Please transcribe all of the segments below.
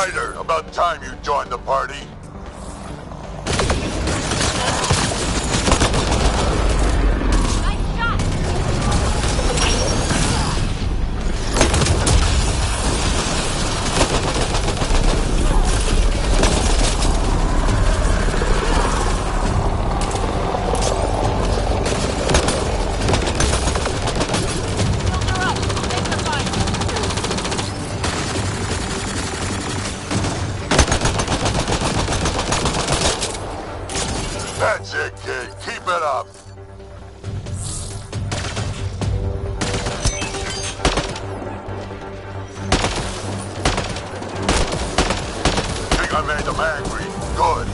Ryder, about time you joined the party. That's it, kid. Keep it up. Think I made them angry. Good.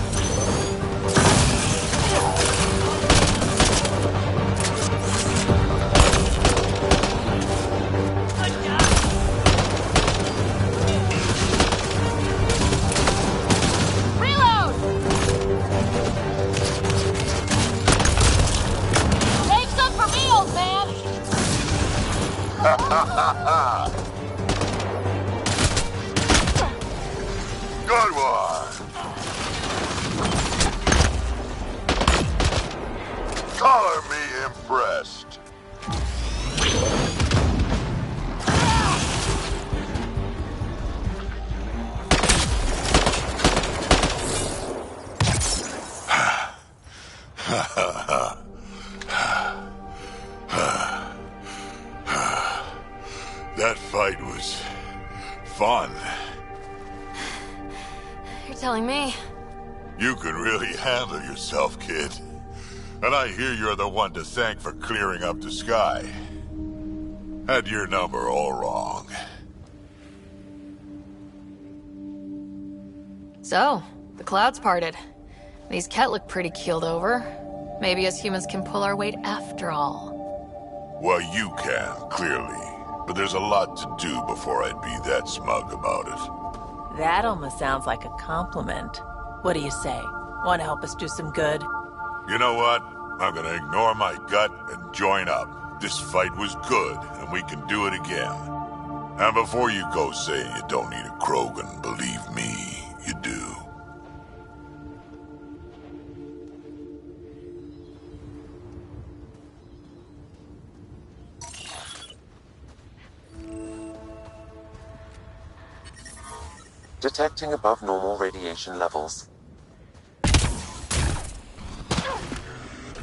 Good one. Color me impressed. That fight was fun. You're telling me? You can really handle yourself, kid. And I hear you're the one to thank for clearing up the sky. Had your number all wrong. So, the clouds parted. These Ket look pretty keeled over. Maybe us humans can pull our weight after all. Well, you can, clearly. But there's a lot to do before I'd be that smug about it. That almost sounds like a compliment. What do you say? Want to help us do some good? You know what? I'm gonna ignore my gut and join up. This fight was good, and we can do it again. And before you go saying you don't need a Krogan, believe me, you do. Detecting above normal radiation levels.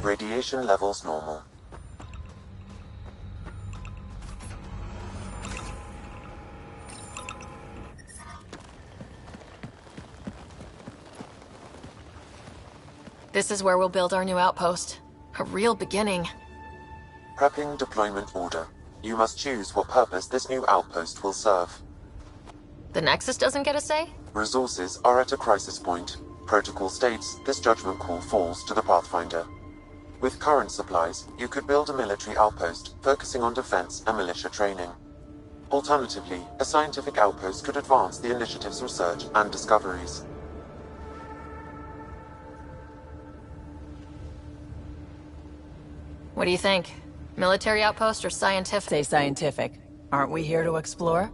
Radiation levels normal. This is where we'll build our new outpost. A real beginning. Prepping deployment order. You must choose what purpose this new outpost will serve. The Nexus doesn't get a say? Resources are at a crisis point. Protocol states this judgment call falls to the Pathfinder. With current supplies, you could build a military outpost focusing on defense and militia training. Alternatively, a scientific outpost could advance the initiative's research and discoveries. What do you think? Military outpost or scientific? Say scientific. Aren't we here to explore?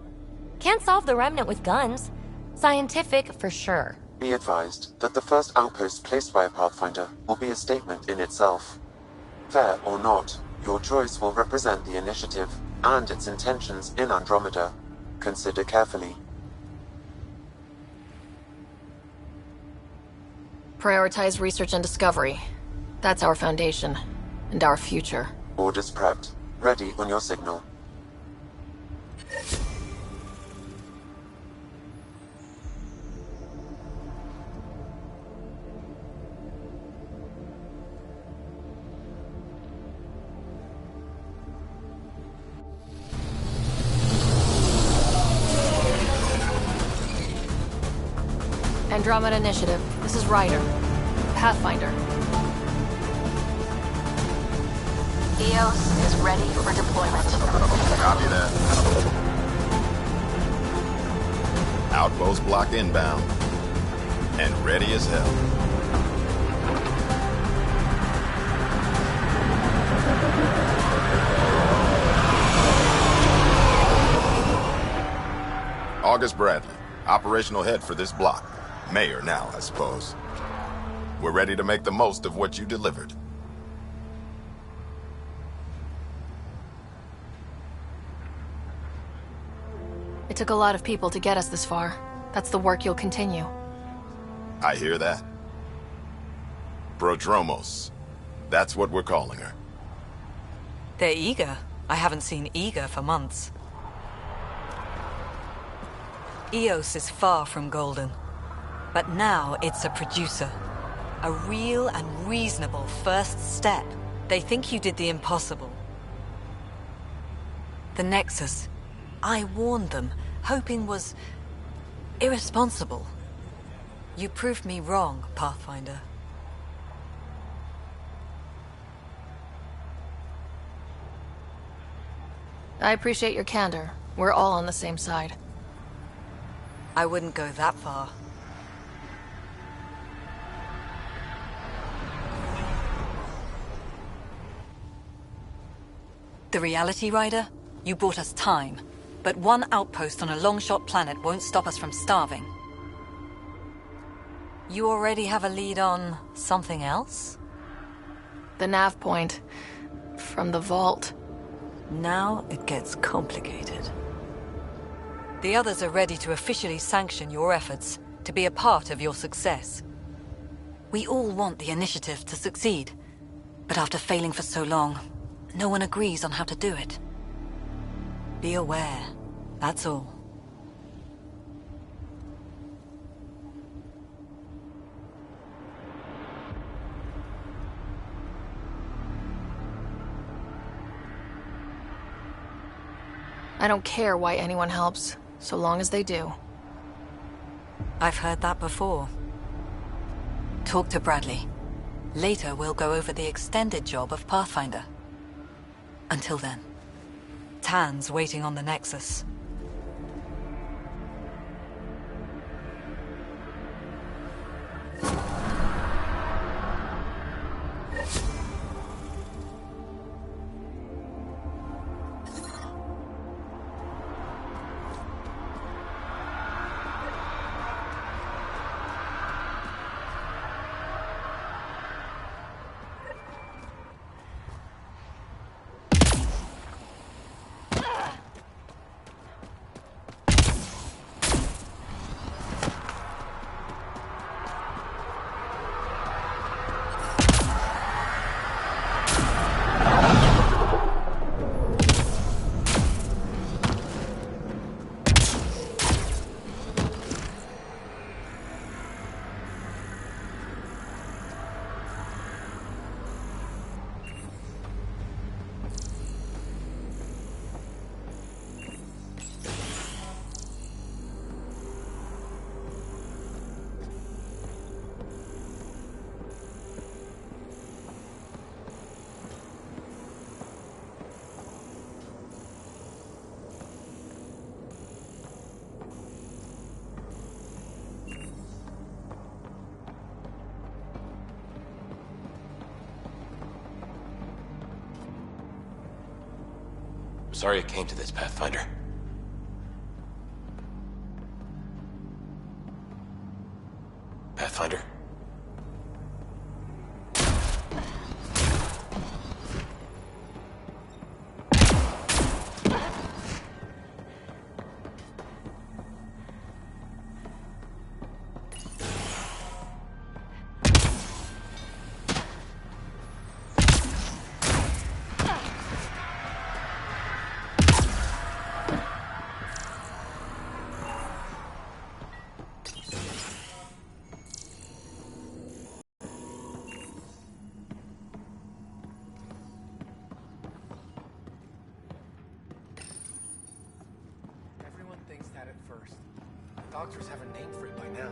Can't solve the remnant with guns. Scientific for sure. Be advised that the first outpost placed by a Pathfinder will be a statement in itself. Fair or not, your choice will represent the initiative and its intentions in Andromeda. Consider carefully. Prioritize research and discovery. That's our foundation. And our future. Orders prepped. Ready on your signal. Andromeda Initiative. This is Ryder. Pathfinder. EOS is ready for deployment. Copy that. Outpost block inbound. And ready as hell. August Bradley, Operational head for this block. Mayor now, I suppose. We're ready to make the most of what you delivered. It took a lot of people to get us this far. That's the work you'll continue. I hear that. Prodromos. That's what we're calling her. They're eager. I haven't seen eager for months. EOS is far from golden. But now it's a producer. A real and reasonable first step. They think you did the impossible. The Nexus. I warned them, hoping was irresponsible. You proved me wrong, Pathfinder. I appreciate your candor. We're all on the same side. I wouldn't go that far. The Reality Rider? You brought us time. But one outpost on a long-shot planet won't stop us from starving. You already have a lead on something else? The nav point. From the vault. Now it gets complicated. The others are ready to officially sanction your efforts, to be a part of your success. We all want the initiative to succeed, but after failing for so long, no one agrees on how to do it. Be aware, that's all. I don't care why anyone helps, so long as they do. I've heard that before. Talk to Bradley. Later we'll go over the extended job of Pathfinder. Until then, Tan's waiting on the Nexus. Sorry it came to this, Pathfinder. Pathfinder? Doctors have a name for it by now.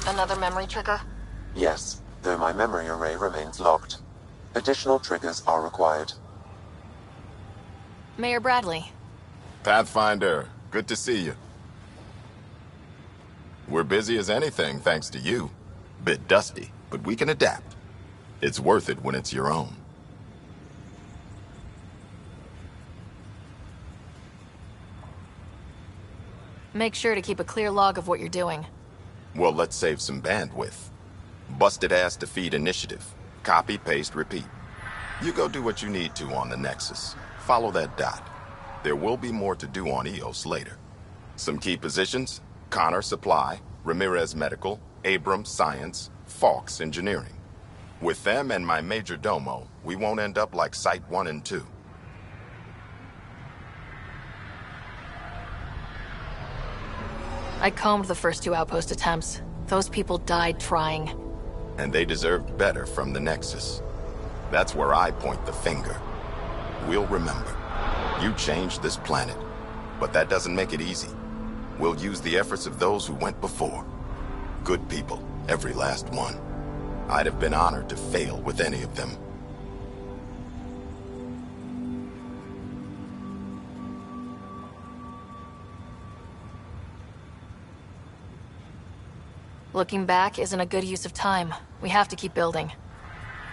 Another memory trigger? Yes, though my memory array remains locked. Additional triggers are required. Mayor Bradley. Pathfinder, good to see you. We're busy as anything thanks to you. Bit dusty, but we can adapt. It's worth it when it's your own. Make sure to keep a clear log of what you're doing. Well, let's save some bandwidth. Busted ass to feed initiative. Copy, paste, repeat. You go do what you need to on the Nexus. Follow that dot. There will be more to do on EOS later. Some key positions: Connor Supply, Ramirez Medical, Abrams Science, Fawkes Engineering. With them and my major domo, we won't end up like Site 1 and 2. I combed the first 2 outpost attempts. Those people died trying. And they deserved better from the Nexus. That's where I point the finger. We'll remember. You changed this planet, but that doesn't make it easy. We'll use the efforts of those who went before. Good people, every last one. I'd have been honored to fail with any of them. Looking back isn't a good use of time. We have to keep building.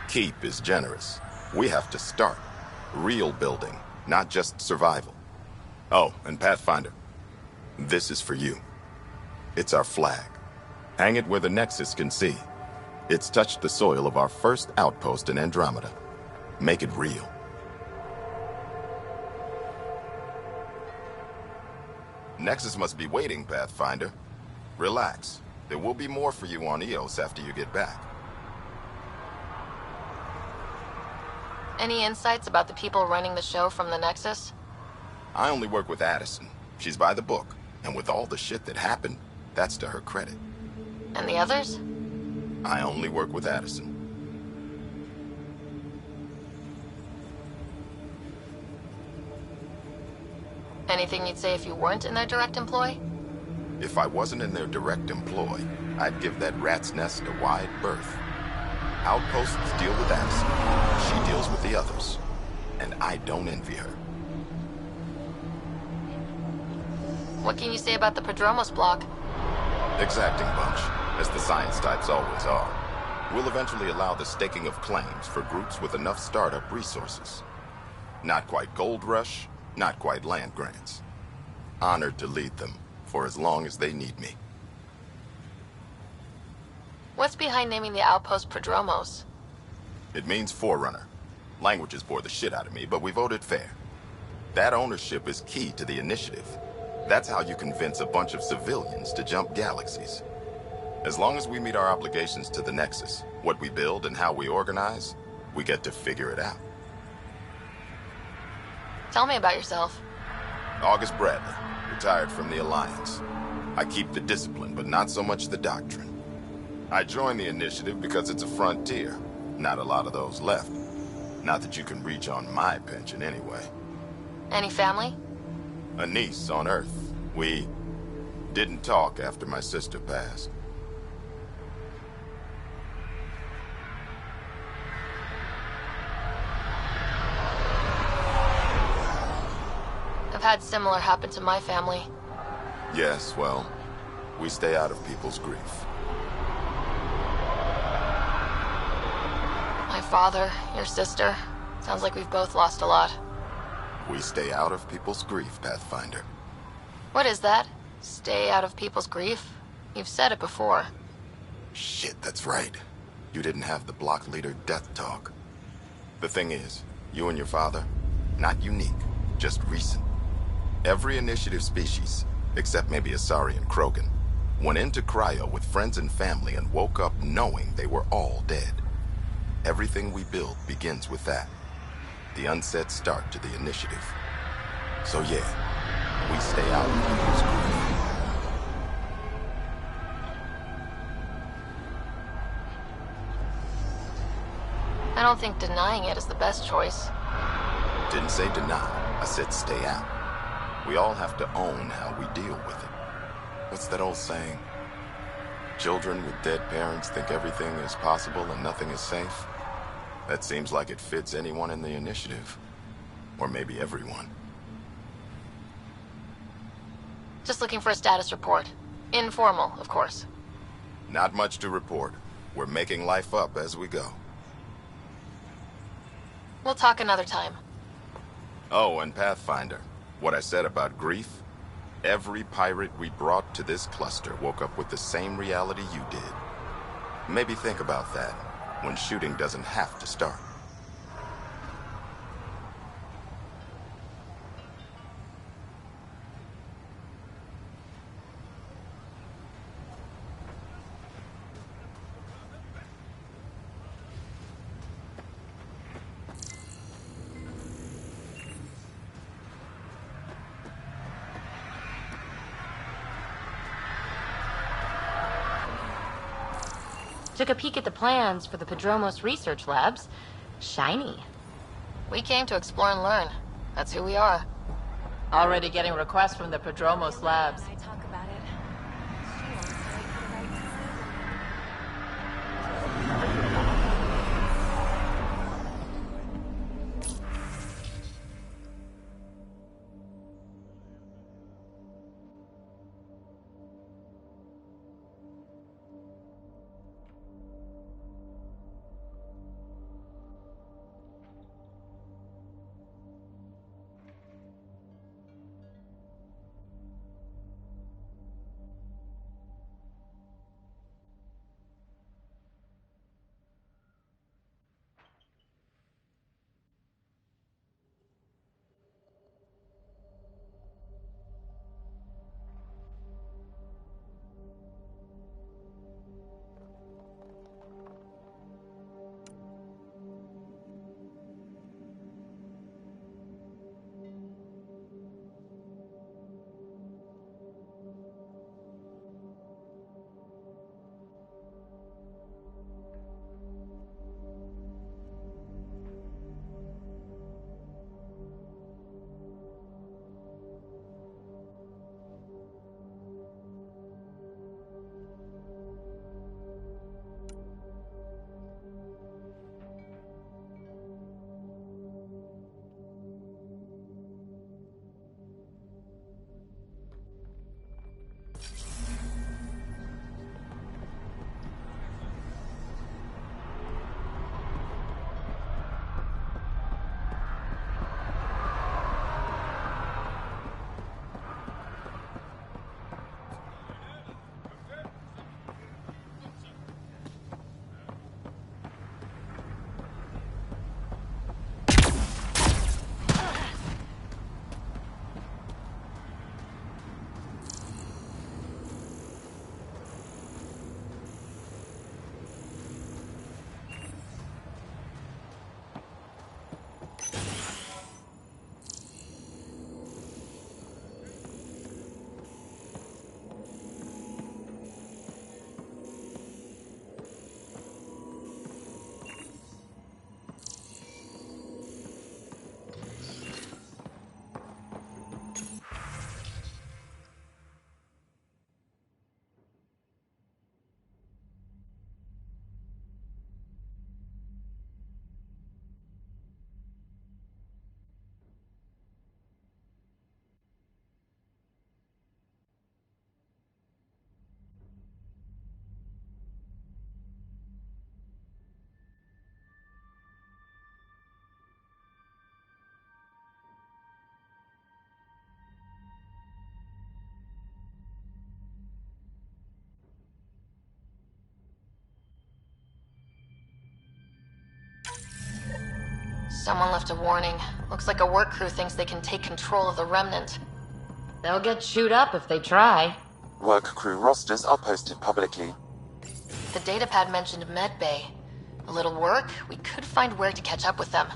Keep is generous. We have to start. Real building, not just survival. Oh, and Pathfinder, this is for you. It's our flag. Hang it where the Nexus can see. It's touched the soil of our first outpost in Andromeda. Make it real. Nexus must be waiting, Pathfinder. Relax. There will be more for you on EOS after you get back. Any insights about the people running the show from the Nexus? I only work with Addison. She's by the book. And with all the shit that happened, that's to her credit. And the others? I only work with Addison. Anything you'd say if you weren't in their direct employ? If I wasn't in their direct employ, I'd give that rat's nest a wide berth. Outposts deal with Addison. She deals with the others. And I don't envy her. What can you say about the Prodromos block? Exacting bunch, as the science types always are. We'll eventually allow the staking of claims for groups with enough startup resources. Not quite gold rush, not quite land grants. Honored to lead them, for as long as they need me. What's behind naming the outpost Prodromos? It means forerunner. Languages bore the shit out of me, but we voted fair. That ownership is key to the initiative. That's how you convince a bunch of civilians to jump galaxies. As long as we meet our obligations to the Nexus, what we build and how we organize, we get to figure it out. Tell me about yourself. August Bradley, retired from the Alliance. I keep the discipline, but not so much the doctrine. I joined the initiative because it's a frontier. Not a lot of those left. Not that you can reach on my pension anyway. Any family? A niece on Earth. We didn't talk after my sister passed. I've had similar happen to my family. Yes, well, we stay out of people's grief. My father, your sister. Sounds like we've both lost a lot. We stay out of people's grief, Pathfinder. What is that? Stay out of people's grief? You've said it before. Shit, that's right. You didn't have the block leader death talk. The thing is, you and your father, not unique, just recent. Every initiative species, except maybe Asari and Krogan, went into cryo with friends and family and woke up knowing they were all dead. Everything we build begins with that. The unsaid start to the initiative. So yeah, we stay out of people's grief. I don't think denying it is the best choice. Didn't say deny, I said stay out. We all have to own how we deal with it. What's that old saying? Children with dead parents think everything is possible and nothing is safe. That seems like it fits anyone in the initiative. Or maybe everyone. Just looking for a status report. Informal, of course. Not much to report. We're making life up as we go. We'll talk another time. Oh, and Pathfinder. What I said about grief? Every pirate we brought to this cluster woke up with the same reality you did. Maybe think about that, when shooting doesn't have to start. Took a peek at the plans for the Padromos research labs. Shiny. We came to explore and learn. That's who we are. Already getting requests from the Padromos labs. Someone left a warning. Looks like a work crew thinks they can take control of the remnant. They'll get chewed up if they try. Work crew rosters are posted publicly. The datapad mentioned medbay. A little work, we could find where to catch up with them.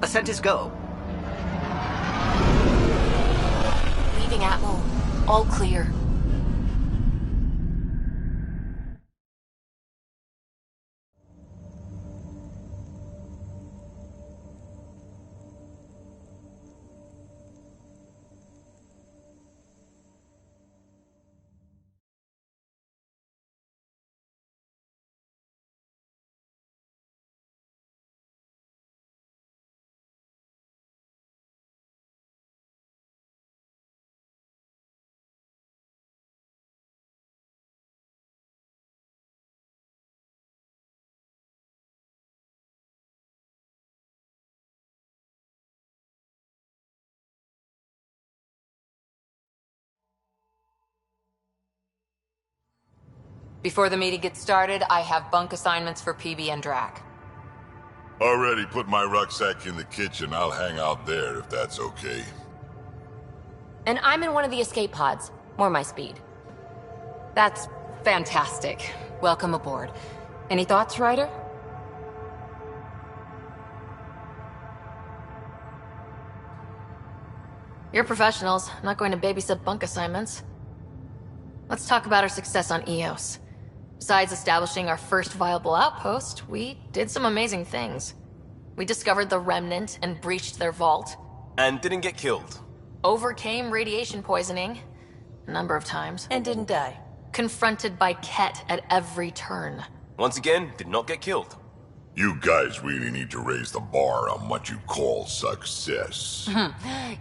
Ascent is go. Leaving Atmo. All clear. Before the meeting gets started, I have bunk assignments for PB and Drac. Already put my rucksack in the kitchen. I'll hang out there if that's okay. And I'm in one of the escape pods. More my speed. That's fantastic. Welcome aboard. Any thoughts, Ryder? You're professionals. I'm not going to babysit bunk assignments. Let's talk about our success on Eos. Besides establishing our first viable outpost, we did some amazing things. We discovered the Remnant and breached their vault. And didn't get killed. Overcame radiation poisoning a number of times. And didn't die. Confronted by Ket at every turn. Once again, did not get killed. You guys really need to raise the bar on what you call success.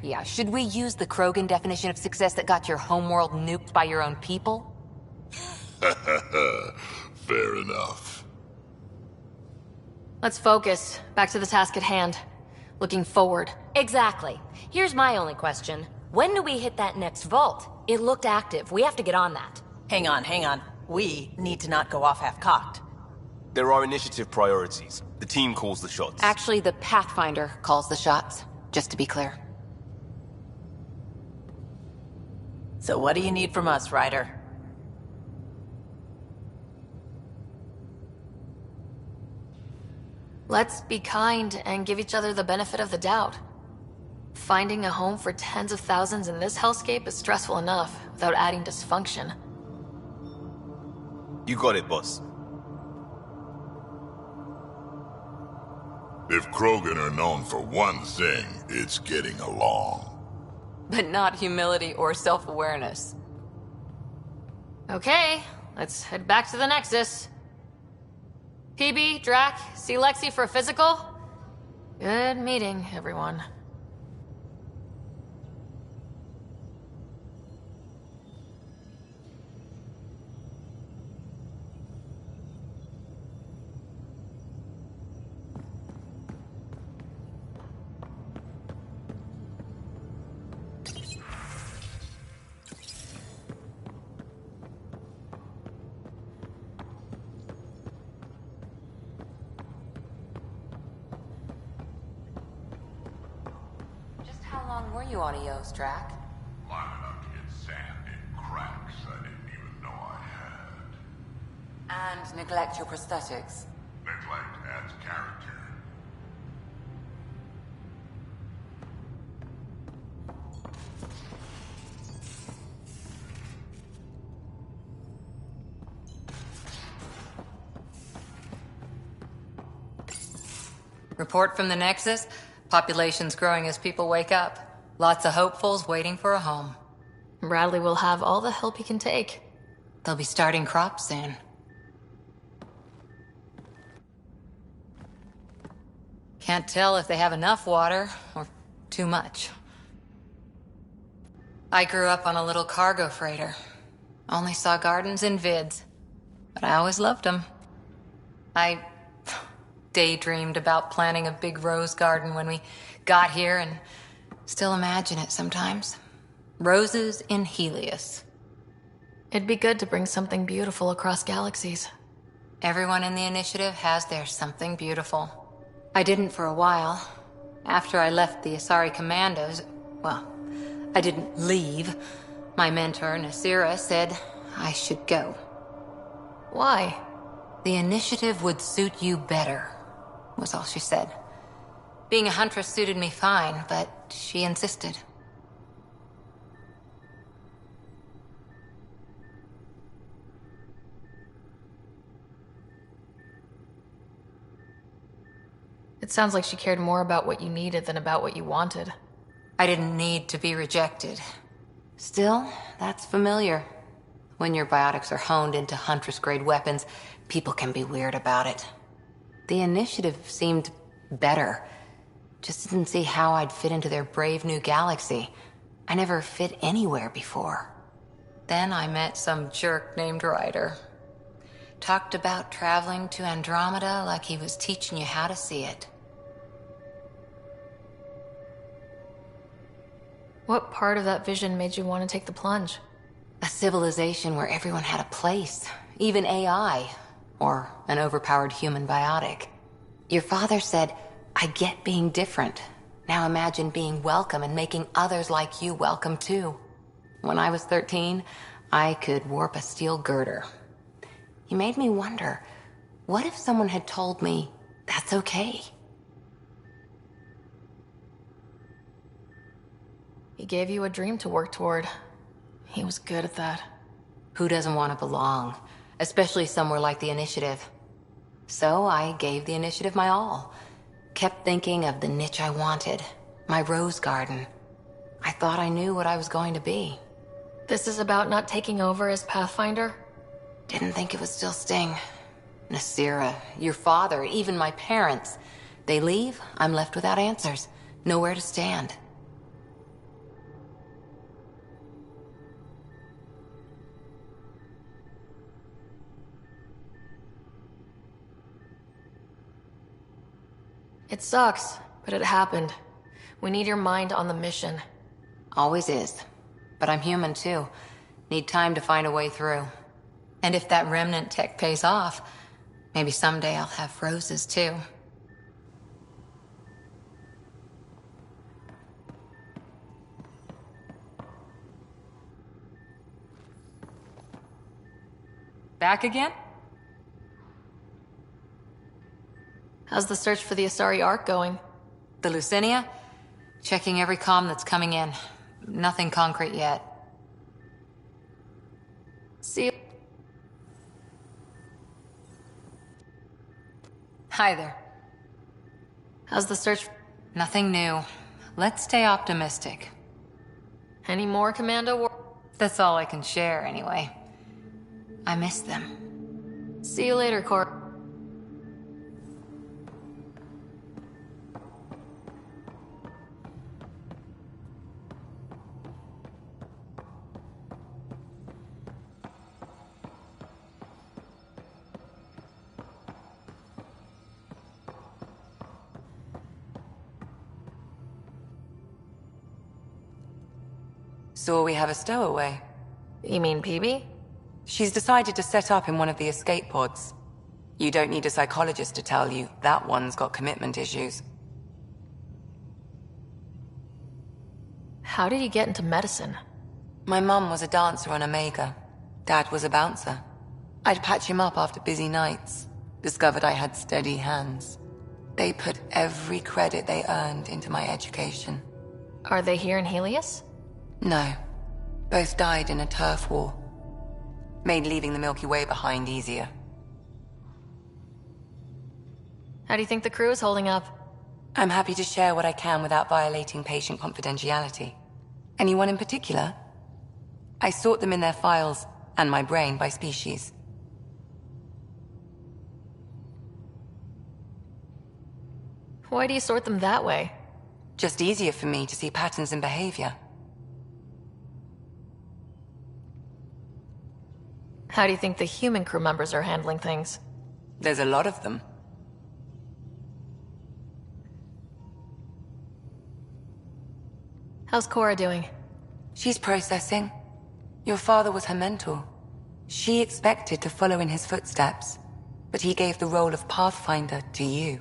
Yeah, should we use the Krogan definition of success that got your homeworld nuked by your own people? Fair enough. Let's focus. Back to the task at hand. Looking forward. Exactly. Here's my only question. When do we hit that next vault? It looked active. We have to get on that. Hang on. We need to not go off half-cocked. There are initiative priorities. The team calls the shots. Actually, the Pathfinder calls the shots, just to be clear. So what do you need from us, Ryder? Let's be kind and give each other the benefit of the doubt. Finding a home for tens of thousands in this hellscape is stressful enough without adding dysfunction. You got it, boss. If Krogan are known for one thing, it's getting along. But not humility or self-awareness. Okay, let's head back to the Nexus. PB, Drac, see Lexi for a physical? Good meeting, everyone. How long were you on Eos, Drac? Long enough to get sand in cracks I didn't even know I had. And neglect your prosthetics. Neglect adds character. Report from the Nexus. Population's growing as people wake up. Lots of hopefuls waiting for a home. Bradley will have all the help he can take. They'll be starting crops soon. Can't tell if they have enough water or too much. I grew up on a little cargo freighter. Only saw gardens in vids, but I always loved them. I daydreamed about planting a big rose garden when we got here and still imagine it sometimes. Roses in Helios. It'd be good to bring something beautiful across galaxies. Everyone in the initiative has their something beautiful. I didn't for a while. After I left the Asari Commandos, well, I didn't leave. My mentor, Nasira, said I should go. Why? The initiative would suit you better, was all she said. Being a huntress suited me fine, but she insisted. It sounds like she cared more about what you needed than about what you wanted. I didn't need to be rejected. Still, that's familiar. When your biotics are honed into Huntress-grade weapons, people can be weird about it. The initiative seemed better. Just didn't see how I'd fit into their brave new galaxy. I never fit anywhere before. Then I met some jerk named Ryder. Talked about traveling to Andromeda like he was teaching you how to see it. What part of that vision made you want to take the plunge? A civilization where everyone had a place, even AI, or an overpowered human biotic. Your father said, I get being different. Now imagine being welcome and making others like you welcome too. When I was 13, I could warp a steel girder. He made me wonder, what if someone had told me that's okay? He gave you a dream to work toward. He was good at that. Who doesn't want to belong? Especially somewhere like the Initiative. So I gave the Initiative my all. Kept thinking of the niche I wanted. My rose garden. I thought I knew what I was going to be. This is about not taking over as Pathfinder? Didn't think it would still sting. Nasira, your father, even my parents. They leave, I'm left without answers. Nowhere to stand. It sucks, but it happened. We need your mind on the mission. Always is. But I'm human too. Need time to find a way through. And if that remnant tech pays off, maybe someday I'll have roses too. Back again? How's the search for the Asari Ark going? The Lucinia? Checking every comm that's coming in. Nothing concrete yet. See you. Hi there. How's the search? Nothing new. Let's stay optimistic. Any more Commando war? That's all I can share, anyway. I miss them. See you later, Cor. So we have a stowaway. You mean PB? She's decided to set up in one of the escape pods. You don't need a psychologist to tell you that one's got commitment issues. How did you get into medicine? My mum was a dancer on Omega. Dad was a bouncer. I'd patch him up after busy nights. Discovered I had steady hands. They put every credit they earned into my education. Are they here in Helios? No. Both died in a turf war. Made leaving the Milky Way behind easier. How do you think the crew is holding up? I'm happy to share what I can without violating patient confidentiality. Anyone in particular? I sort them in their files, and my brain by species. Why do you sort them that way? Just easier for me to see patterns in behavior. How do you think the human crew members are handling things? There's a lot of them. How's Cora doing? She's processing. Your father was her mentor. She expected to follow in his footsteps, but he gave the role of Pathfinder to you.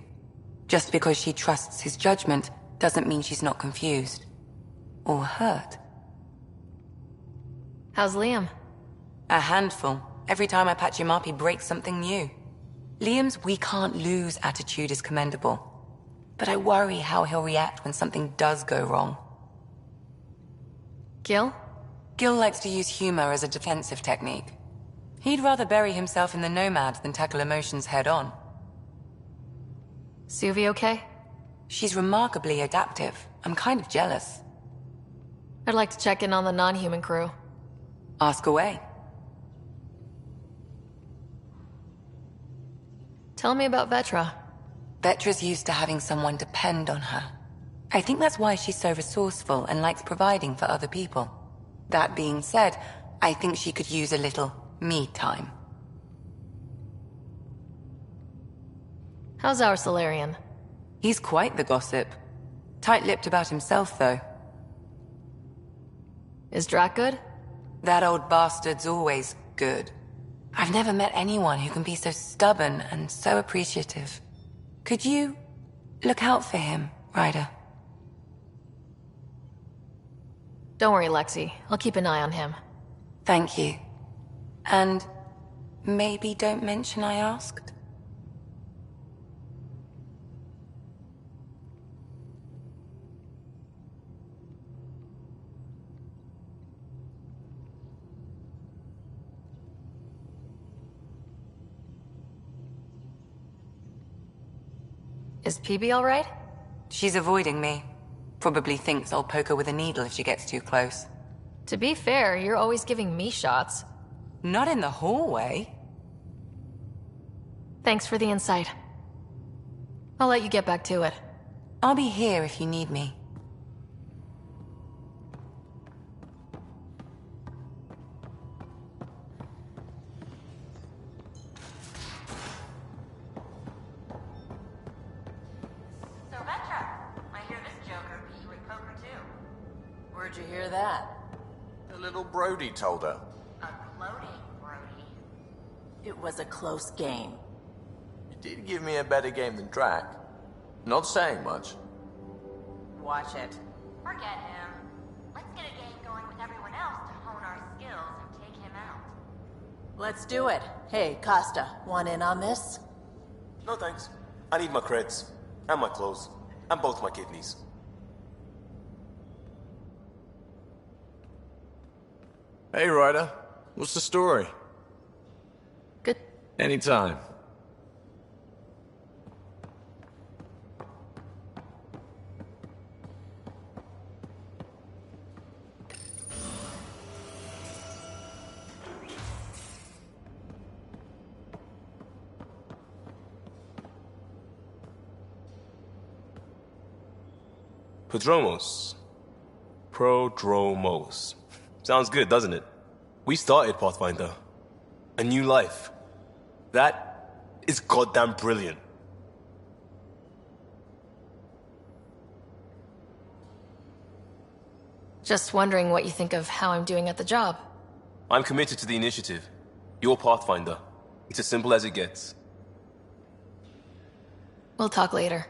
Just because she trusts his judgment doesn't mean she's not confused. Or hurt. How's Liam? A handful. Every time I patch him up, he breaks something new. Liam's we can't lose attitude is commendable. But I worry how he'll react when something does go wrong. Gil? Gil likes to use humor as a defensive technique. He'd rather bury himself in the Nomad than tackle emotions head-on. Suvi okay? She's remarkably adaptive. I'm kind of jealous. I'd like to check in on the non-human crew. Ask away. Tell me about Vetra. Vetra's used to having someone depend on her. I think that's why she's so resourceful and likes providing for other people. That being said, I think she could use a little me time. How's our Solarian? He's quite the gossip. Tight-lipped about himself, though. Is Drac good? That old bastard's always good. I've never met anyone who can be so stubborn and so appreciative. Could you look out for him, Ryder? Don't worry, Lexi. I'll keep an eye on him. Thank you. And maybe don't mention I asked? Is PB all right? She's avoiding me. Probably thinks I'll poke her with a needle if she gets too close. To be fair, you're always giving me shots. Not in the hallway. Thanks for the insight. I'll let you get back to it. I'll be here if you need me. So, Vetra, I hear this joker beat you at poker too. Where'd you hear that? The little Brody told her. A gloating Brody. It was a close game. You did give me a better game than Drac. Not saying much. Watch it. Forget him. Let's get a game going with everyone else to hone our skills and take him out. Let's do it. Hey, Costa, want in on this? No thanks. I need my creds. And my clothes. And both my kidneys. Hey, Ryder. What's the story? Good. Anytime. Prodromos. Sounds good, doesn't it? We started Pathfinder. A new life. That is goddamn brilliant. Just wondering what you think of how I'm doing at the job. I'm committed to the initiative. You're Pathfinder. It's as simple as it gets. We'll talk later.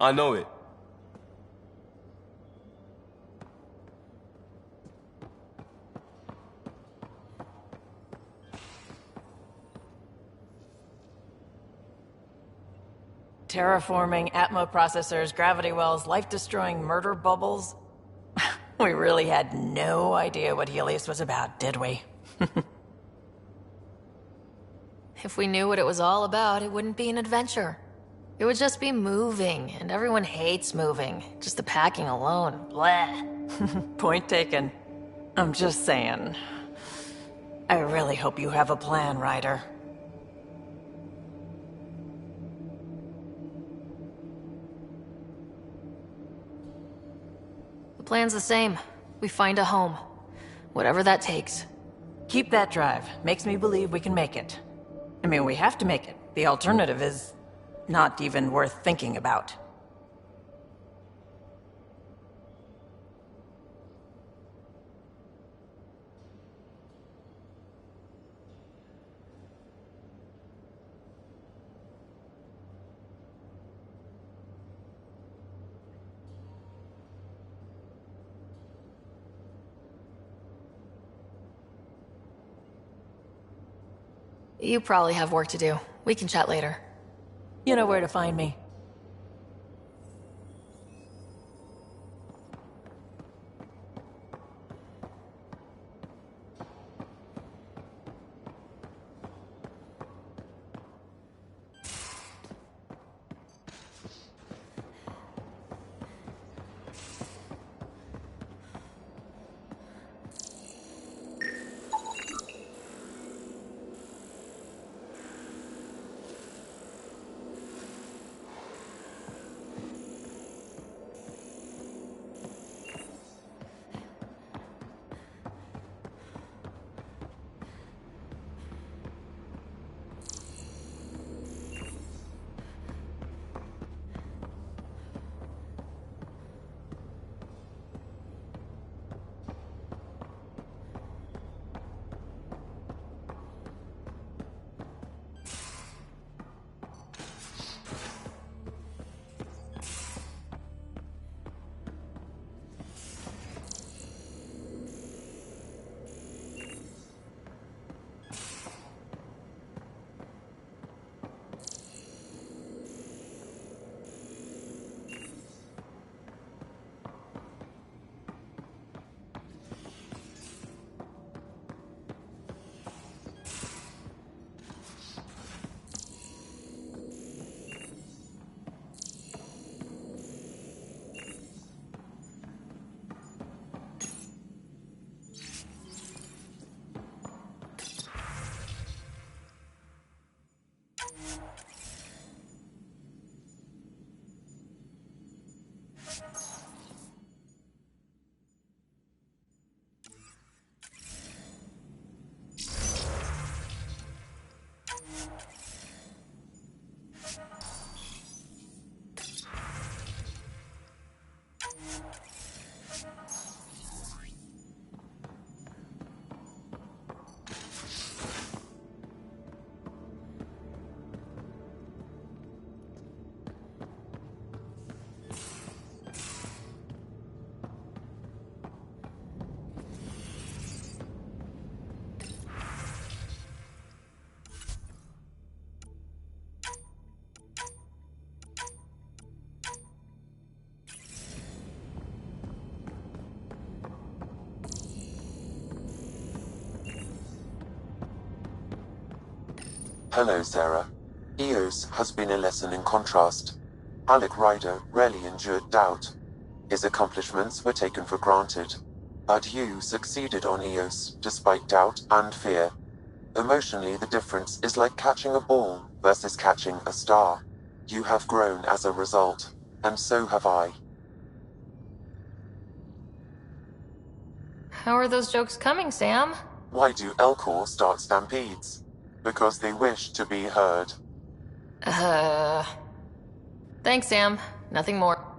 I know it. Terraforming, Atmo processors, gravity wells, life-destroying murder bubbles. We really had no idea what Helios was about, did we? If we knew what it was all about, it wouldn't be an adventure. It would just be moving, and everyone hates moving. Just the packing alone. Bleh. Point taken. I'm just saying. I really hope you have a plan, Ryder. The plan's the same. We find a home. Whatever that takes. Keep that drive. Makes me believe we can make it. I mean, we have to make it. The alternative is not even worth thinking about. You probably have work to do. We can chat later. You know where to find me. Hello, Sarah. Eos has been a lesson in contrast. Alec Ryder rarely endured doubt. His accomplishments were taken for granted. But you succeeded on Eos, despite doubt and fear. Emotionally, the difference is like catching a ball versus catching a star. You have grown as a result, and so have I. How are those jokes coming, Sam? Why do Elcor start stampedes? Because they wish to be heard. Thanks, Sam. Nothing more.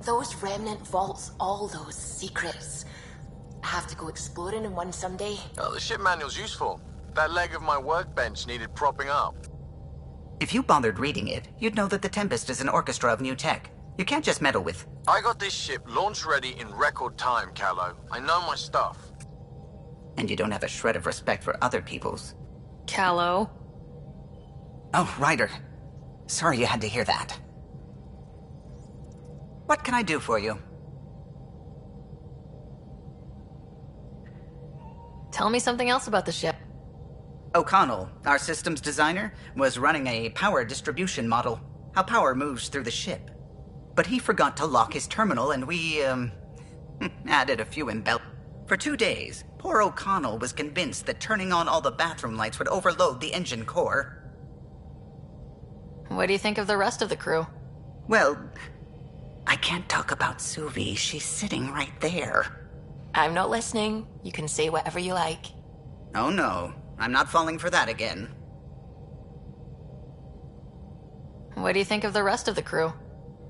Those remnant vaults, all those secrets. I have to go exploring in one someday. Oh, the ship manual's useful. That leg of my workbench needed propping up. If you bothered reading it, you'd know that the Tempest is an orchestra of new tech. You can't just meddle with... I got this ship launch ready in record time, Callow. I know my stuff. And you don't have a shred of respect for other people's. Callow. Oh, Ryder. Sorry you had to hear that. What can I do for you? Tell me something else about the ship. O'Connell, our systems designer, was running a power distribution model. How power moves through the ship. But he forgot to lock his terminal and we, added a few For 2 days, poor O'Connell was convinced that turning on all the bathroom lights would overload the engine core. What do you think of the rest of the crew? Well, I can't talk about Suvi. She's sitting right there. I'm not listening. You can say whatever you like. Oh no, I'm not falling for that again. What do you think of the rest of the crew?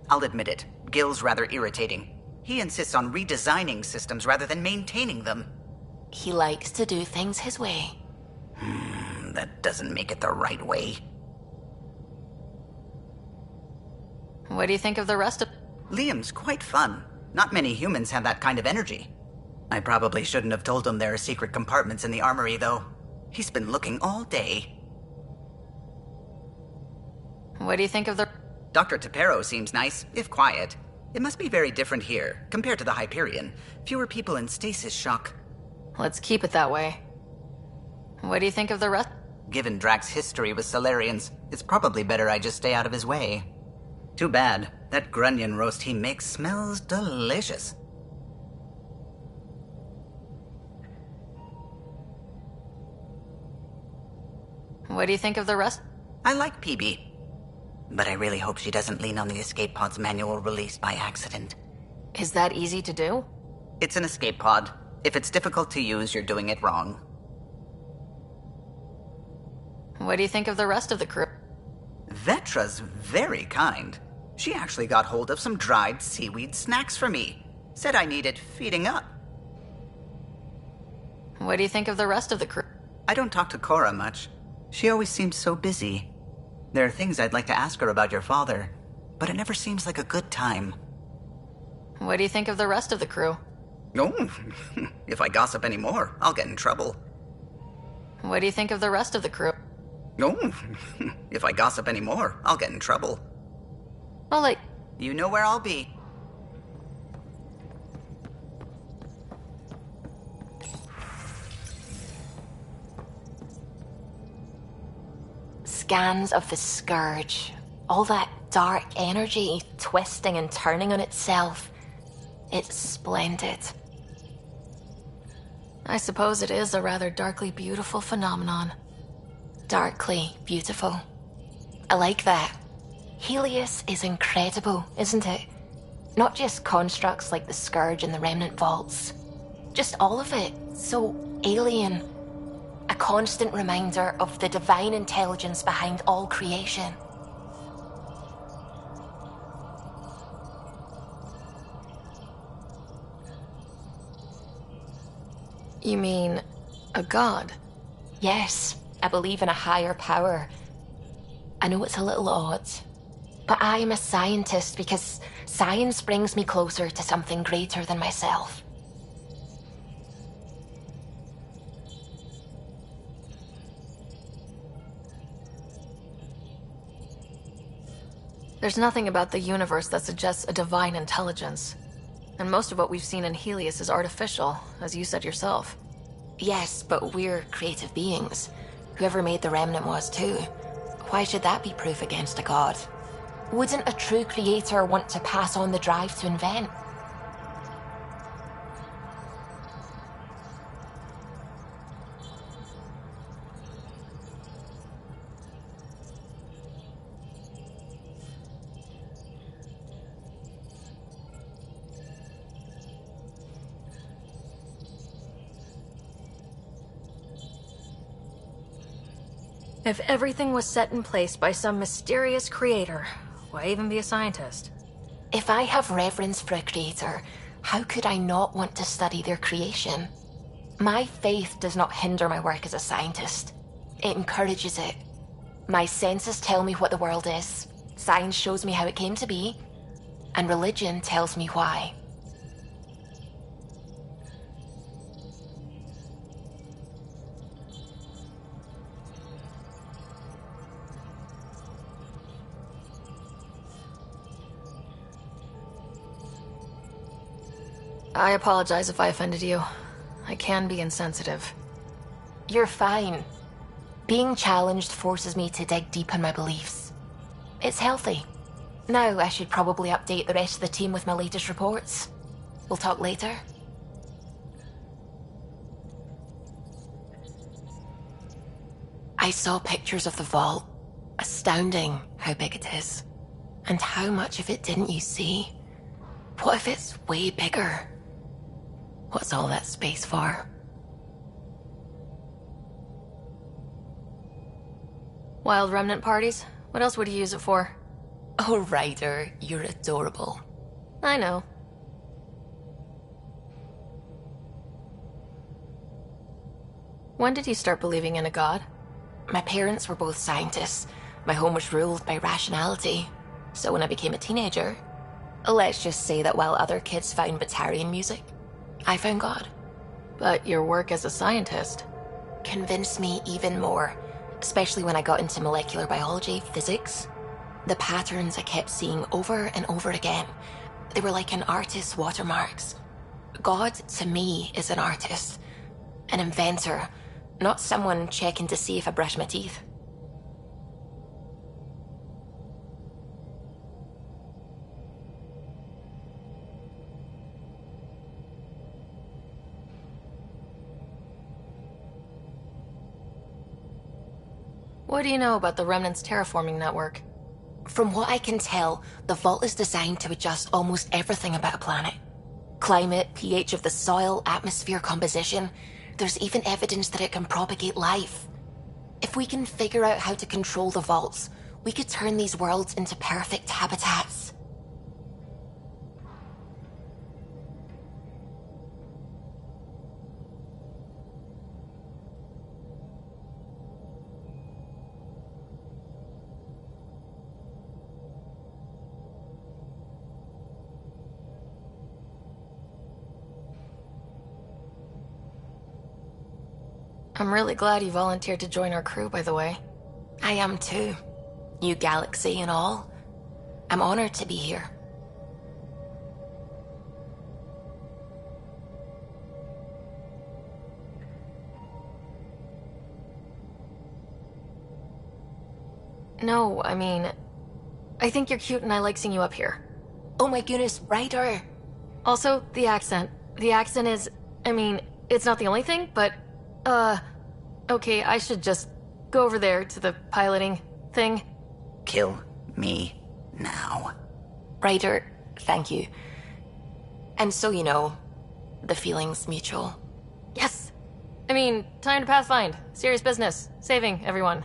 I'll admit it, Gil's rather irritating. He insists on redesigning systems rather than maintaining them. He likes to do things his way. That doesn't make it the right way. What do you think of the rest of... Liam's quite fun. Not many humans have that kind of energy. I probably shouldn't have told him there are secret compartments in the armory, though. He's been looking all day. What do you think of the... Dr. Tapero seems nice, if quiet. It must be very different here, compared to the Hyperion. Fewer people in stasis shock. Let's keep it that way. What do you think of the rest? Given Drax's history with Solarians, it's probably better I just stay out of his way. Too bad. That grunion roast he makes smells delicious. What do you think of the rest? I like PB. But I really hope she doesn't lean on the escape pod's manual release by accident. Is that easy to do? It's an escape pod. If it's difficult to use, you're doing it wrong. What do you think of the rest of the crew? Vetra's very kind. She actually got hold of some dried seaweed snacks for me. Said I needed feeding up. What do you think of the rest of the crew? I don't talk to Cora much. She always seems so busy. There are things I'd like to ask her about your father, but it never seems like a good time. What do you think of the rest of the crew? Oh, if I gossip anymore, I'll get in trouble. What do you think of the rest of the crew? Oh, if I gossip anymore, I'll get in trouble. Well, like... You know where I'll be. Scans of the Scourge. All that dark energy twisting and turning on itself. It's splendid. I suppose it is a rather darkly beautiful phenomenon. Darkly beautiful. I like that. Helios is incredible, isn't it? Not just constructs like the Scourge and the Remnant Vaults. Just all of it. So alien. A constant reminder of the divine intelligence behind all creation. You mean a god? Yes, I believe in a higher power. I know it's a little odd, but I am a scientist because science brings me closer to something greater than myself. There's nothing about the universe that suggests a divine intelligence. And most of what we've seen in Helios is artificial, as you said yourself. Yes, but we're creative beings. Whoever made the Remnant was too. Why should that be proof against a god? Wouldn't a true creator want to pass on the drive to invent? If everything was set in place by some mysterious creator, why even be a scientist? If I have reverence for a creator, how could I not want to study their creation? My faith does not hinder my work as a scientist. It encourages it. My senses tell me what the world is. Science shows me how it came to be. And religion tells me why. I apologize if I offended you. I can be insensitive. You're fine. Being challenged forces me to dig deep in my beliefs. It's healthy. Now I should probably update the rest of the team with my latest reports. We'll talk later. I saw pictures of the vault. Astounding how big it is. And how much of it didn't you see? What if it's way bigger? What's all that space for? Wild remnant parties? What else would you use it for? Oh, Ryder, you're adorable. I know. When did you start believing in a god? My parents were both scientists. My home was ruled by rationality. So when I became a teenager, let's just say that while other kids found Batarian music, I found God. But your work as a scientist convinced me even more, especially when I got into molecular biology, physics. The patterns I kept seeing over and over again, they were like an artist's watermarks. God, to me, is an artist, an inventor, not someone checking to see if I brush my teeth. What do you know about the Remnant's terraforming network? From what I can tell, the vault is designed to adjust almost everything about a planet. Climate, pH of the soil, atmosphere composition. There's even evidence that it can propagate life. If we can figure out how to control the vaults, we could turn these worlds into perfect habitats. I'm really glad you volunteered to join our crew, by the way. I am too. New galaxy and all. I'm honored to be here. No, I mean, I think you're cute and I like seeing you up here. Oh my goodness, Ryder! Also, the accent. The accent is, I mean, it's not the only thing, but, okay, I should just go over there to the piloting thing. Kill me now. Ryder, thank you. And so you know, the feeling's mutual. Yes! I mean, time to pathfind. Serious business. Saving everyone.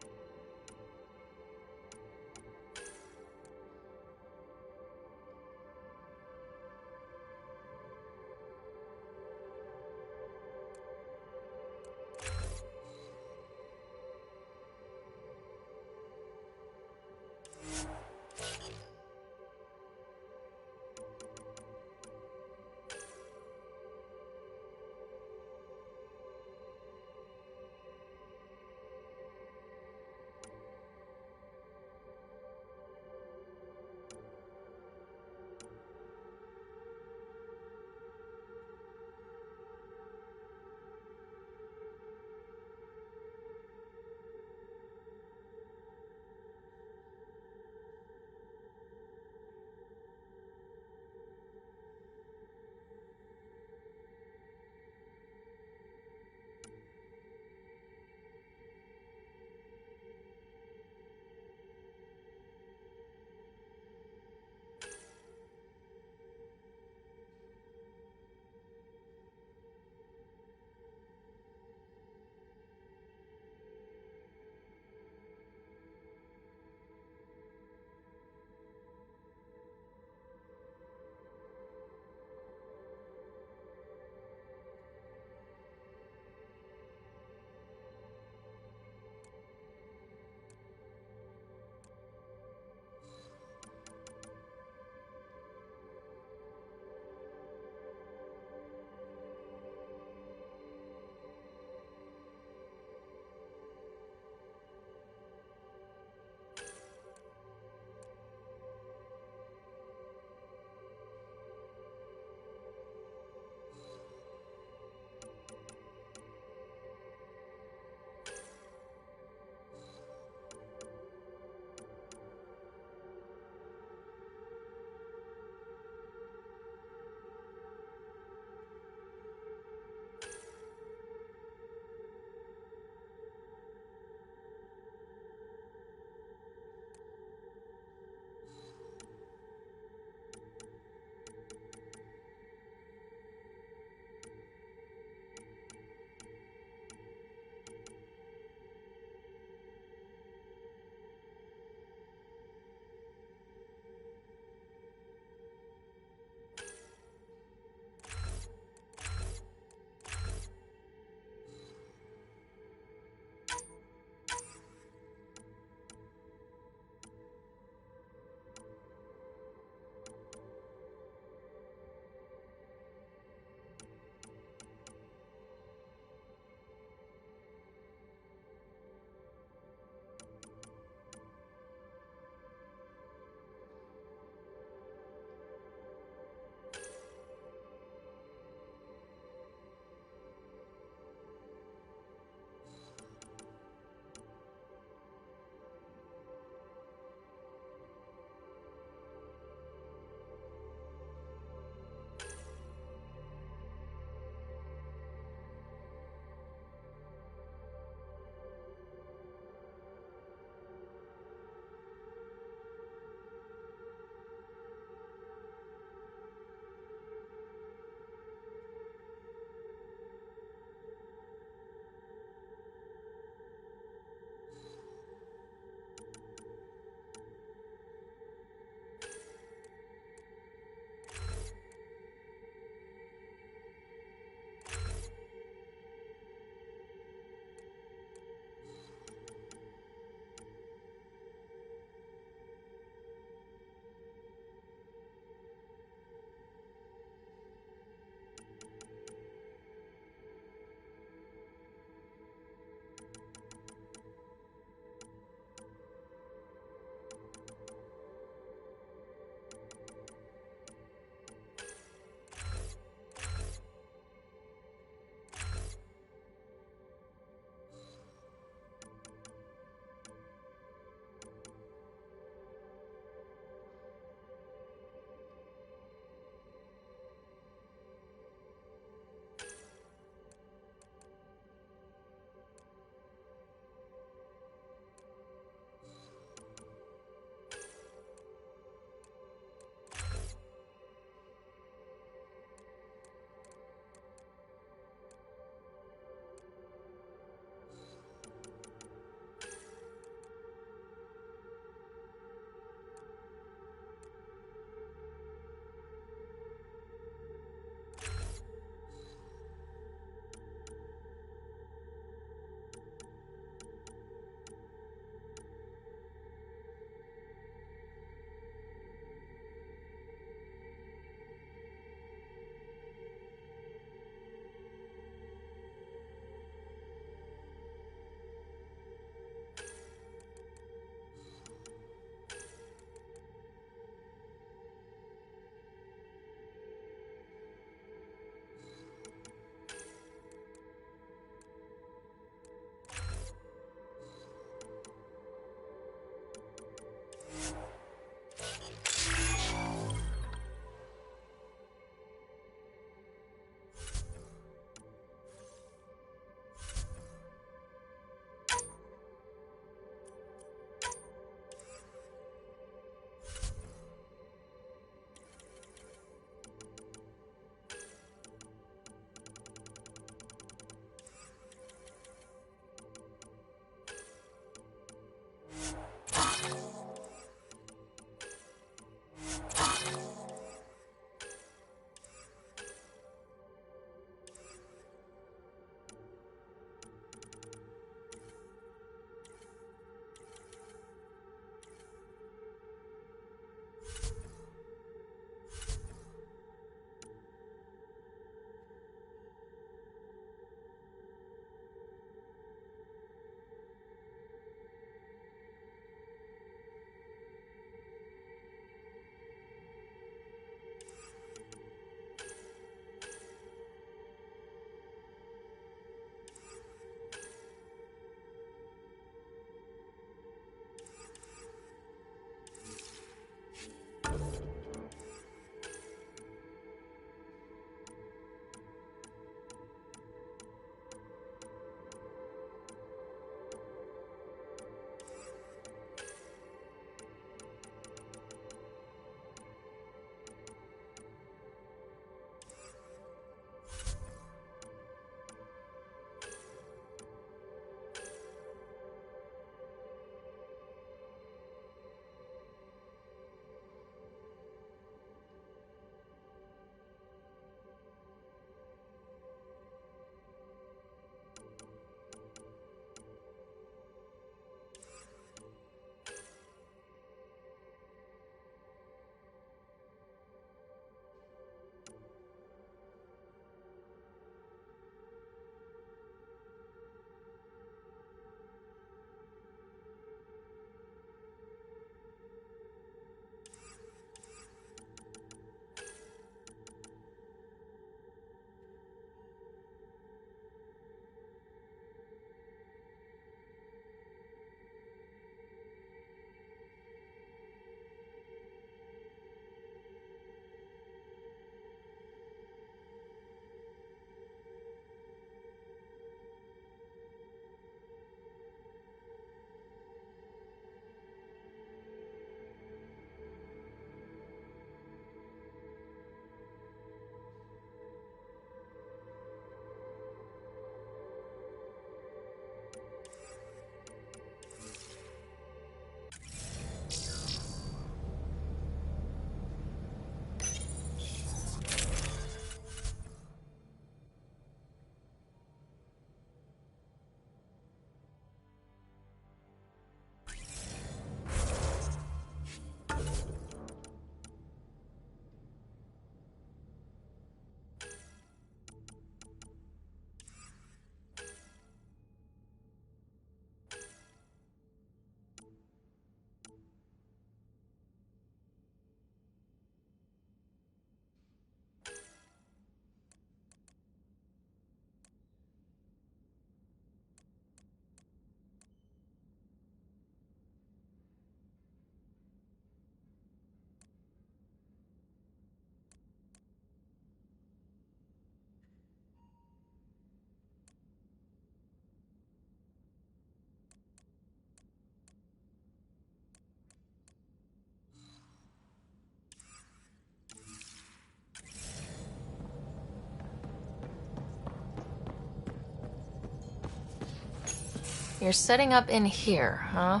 you're setting up in here, huh?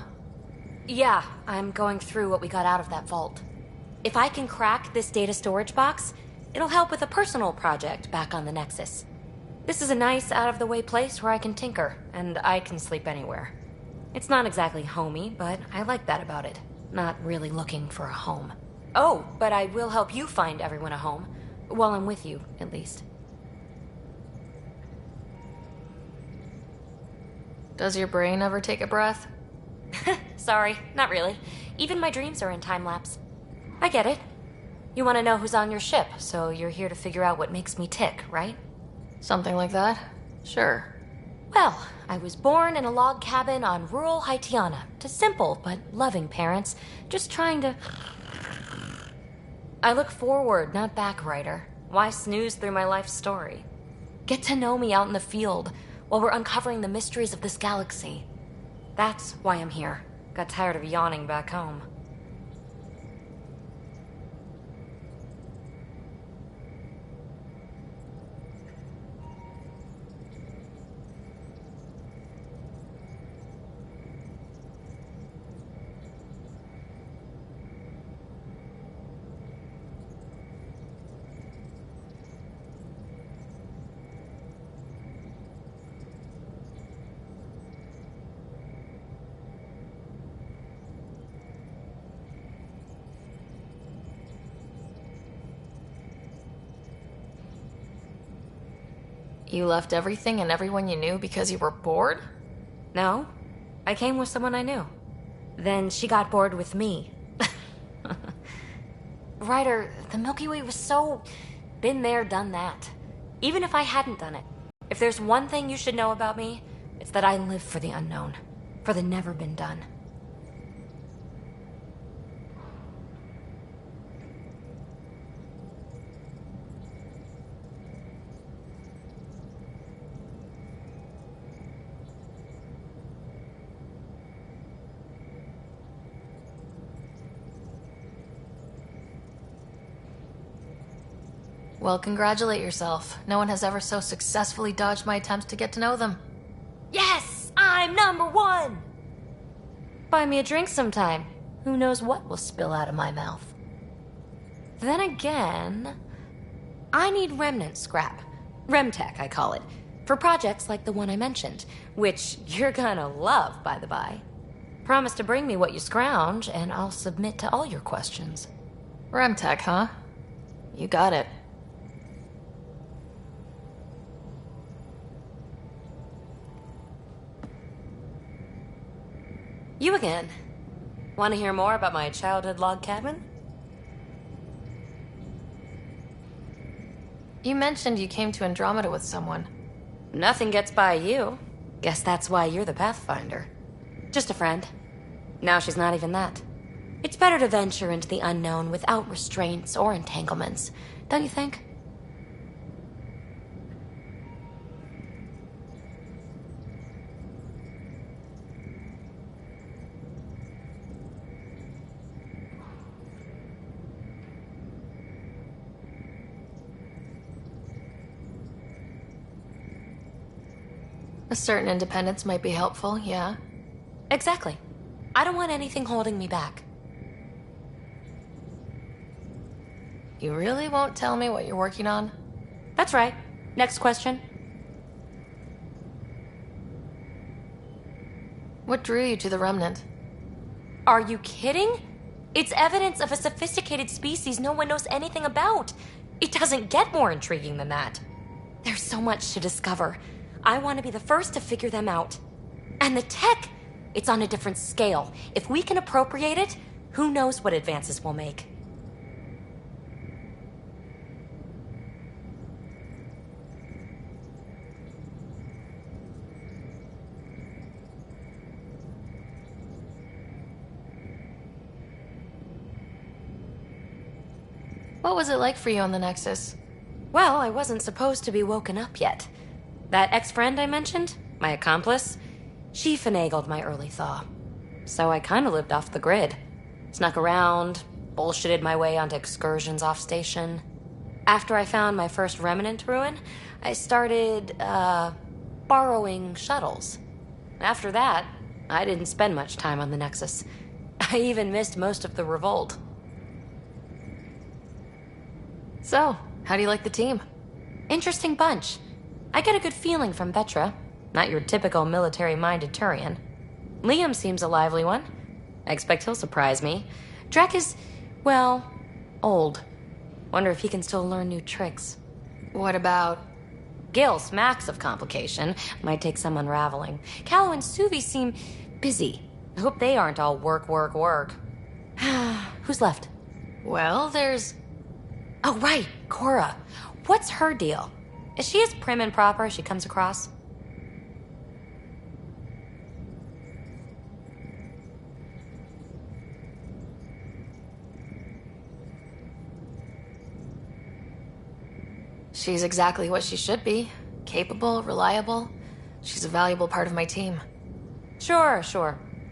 Yeah, I'm going through what we got out of that vault. If I can crack this data storage box, it'll help with a personal project back on the Nexus. This is a nice, out-of-the-way place where I can tinker, and I can sleep anywhere. It's not exactly homey, but I like that about it. Not really looking for a home. Oh, but I will help you find everyone a home. While I'm with you, at least. Does your brain ever take a breath? Sorry, not really. Even my dreams are in time-lapse. I get it. You want to know who's on your ship, so you're here to figure out what makes me tick, right? Something like that? Sure. Well, I was born in a log cabin on rural Haitiana to simple but loving parents, just trying to... I look forward, not back, writer. Why snooze through my life story? Get to know me out in the field while we're uncovering the mysteries of this galaxy. That's why I'm here. Got tired of yawning back home. You left everything and everyone you knew because you were bored? No. I came with someone I knew. Then she got bored with me. Ryder, the Milky Way was so... been there, done that. Even if I hadn't done it. If there's one thing you should know about me, it's that I live for the unknown. For the never been done. Well, congratulate yourself. No one has ever so successfully dodged my attempts to get to know them. Yes! I'm #1! Buy me a drink sometime. Who knows what will spill out of my mouth. Then again... I need remnant scrap. Remtech, I call it. For projects like the one I mentioned. Which you're gonna love, by the by. Promise to bring me what you scrounge, and I'll submit to all your questions. Remtech, huh? You got it. You again. Want to hear more about my childhood log cabin? You mentioned you came to Andromeda with someone. Nothing gets by you. Guess that's why you're the Pathfinder. Just a friend. Now she's not even that. It's better to venture into the unknown without restraints or entanglements, don't you think? A certain independence might be helpful, yeah? Exactly. I don't want anything holding me back. You really won't tell me what you're working on? That's right. Next question. What drew you to the Remnant? Are you kidding? It's evidence of a sophisticated species no one knows anything about. It doesn't get more intriguing than that. There's so much to discover. I want to be the first to figure them out. And the tech, it's on a different scale. If we can appropriate it, who knows what advances we'll make. What was it like for you on the Nexus? Well, I wasn't supposed to be woken up yet. That ex-friend I mentioned, my accomplice, she finagled my early thaw. So I kind of lived off the grid. Snuck around, bullshitted my way onto excursions off station. After I found my first remnant ruin, I started, borrowing shuttles. After that, I didn't spend much time on the Nexus. I even missed most of the revolt. So, how do you like the team? Interesting bunch. I get a good feeling from Vetra. Not your typical military-minded Turian. Liam seems a lively one. I expect he'll surprise me. Drek is, well, old. Wonder if he can still learn new tricks. What about... Gil smacks of complication. Might take some unraveling. Callow and Suvi seem busy. I hope they aren't all work, work, work. Who's left? Well, there's... Oh, right, Cora. What's her deal? Is she as prim and proper as she comes across? She's exactly what she should be. Capable, reliable. She's a valuable part of my team. Sure.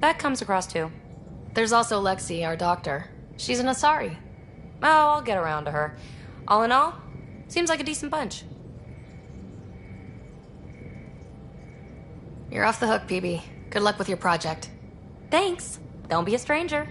That comes across too. There's also Lexi, our doctor. She's an Asari. Oh, I'll get around to her. All in all, seems like a decent bunch. You're off the hook, PB. Good luck with your project. Thanks. Don't be a stranger.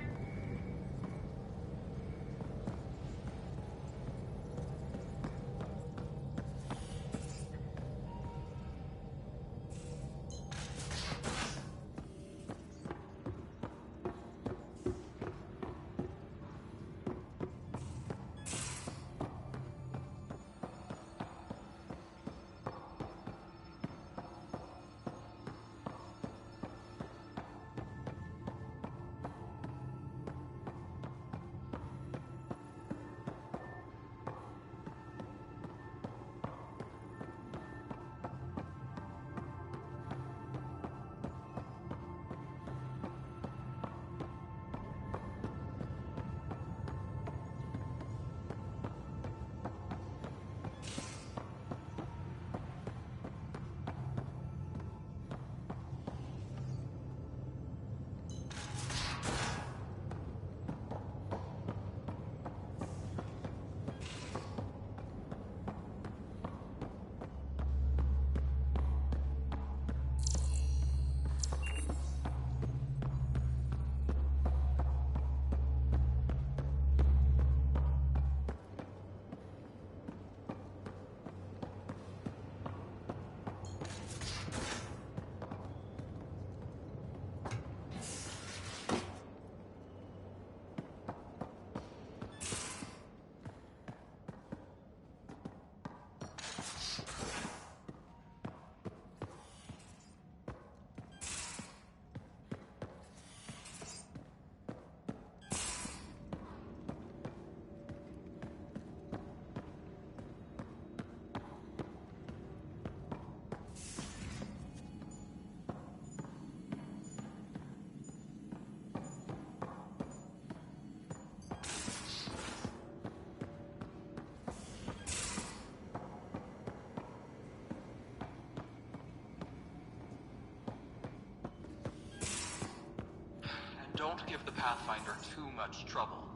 Don't give the Pathfinder too much trouble.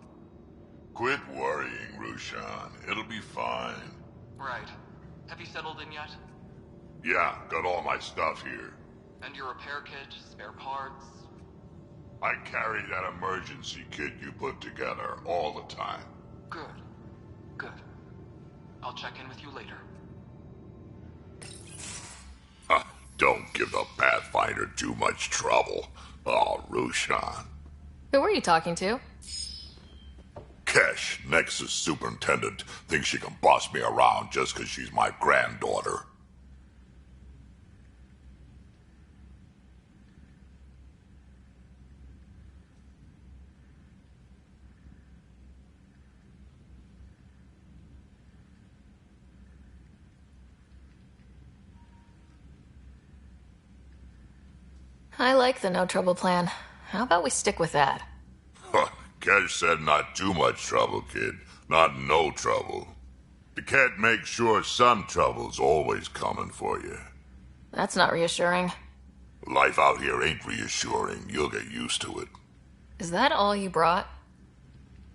Quit worrying, Rushan. It'll be fine. Right. Have you settled in yet? Yeah, got all my stuff here. And your repair kit, spare parts? I carry that emergency kit you put together all the time. Good. I'll check in with you later. Don't give the Pathfinder too much trouble. Oh, Rushan. Who were you talking to? Kesh, Nexus Superintendent, thinks she can boss me around just because she's my granddaughter. I like the no trouble plan. How about we stick with that? Kesh said not too much trouble, kid. Not no trouble. The cat makes sure some trouble's always coming for you. That's not reassuring. Life out here ain't reassuring. You'll get used to it. Is that all you brought?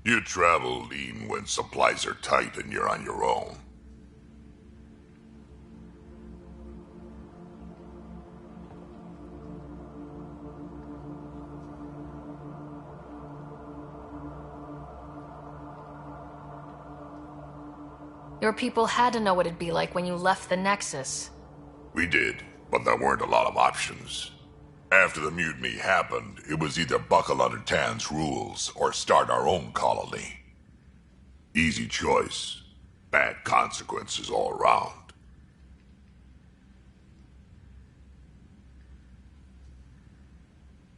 You travel lean when supplies are tight and you're on your own. Your people had to know what it'd be like when you left the Nexus. We did, but there weren't a lot of options. After the mutiny happened, it was either buckle under Tan's rules or start our own colony. Easy choice. Bad consequences all around.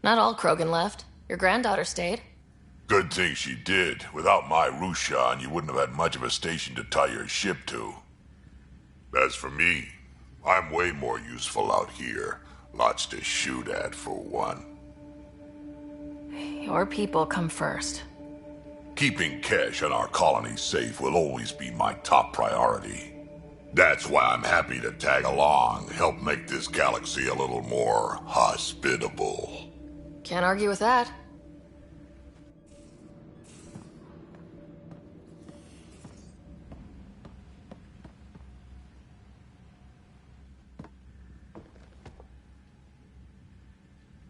Not all Krogan left. Your granddaughter stayed. Good thing she did. Without my Rushan, you wouldn't have had much of a station to tie your ship to. As for me, I'm way more useful out here. Lots to shoot at, for one. Your people come first. Keeping Kesh and our colony safe will always be my top priority. That's why I'm happy to tag along, help make this galaxy a little more hospitable. Can't argue with that.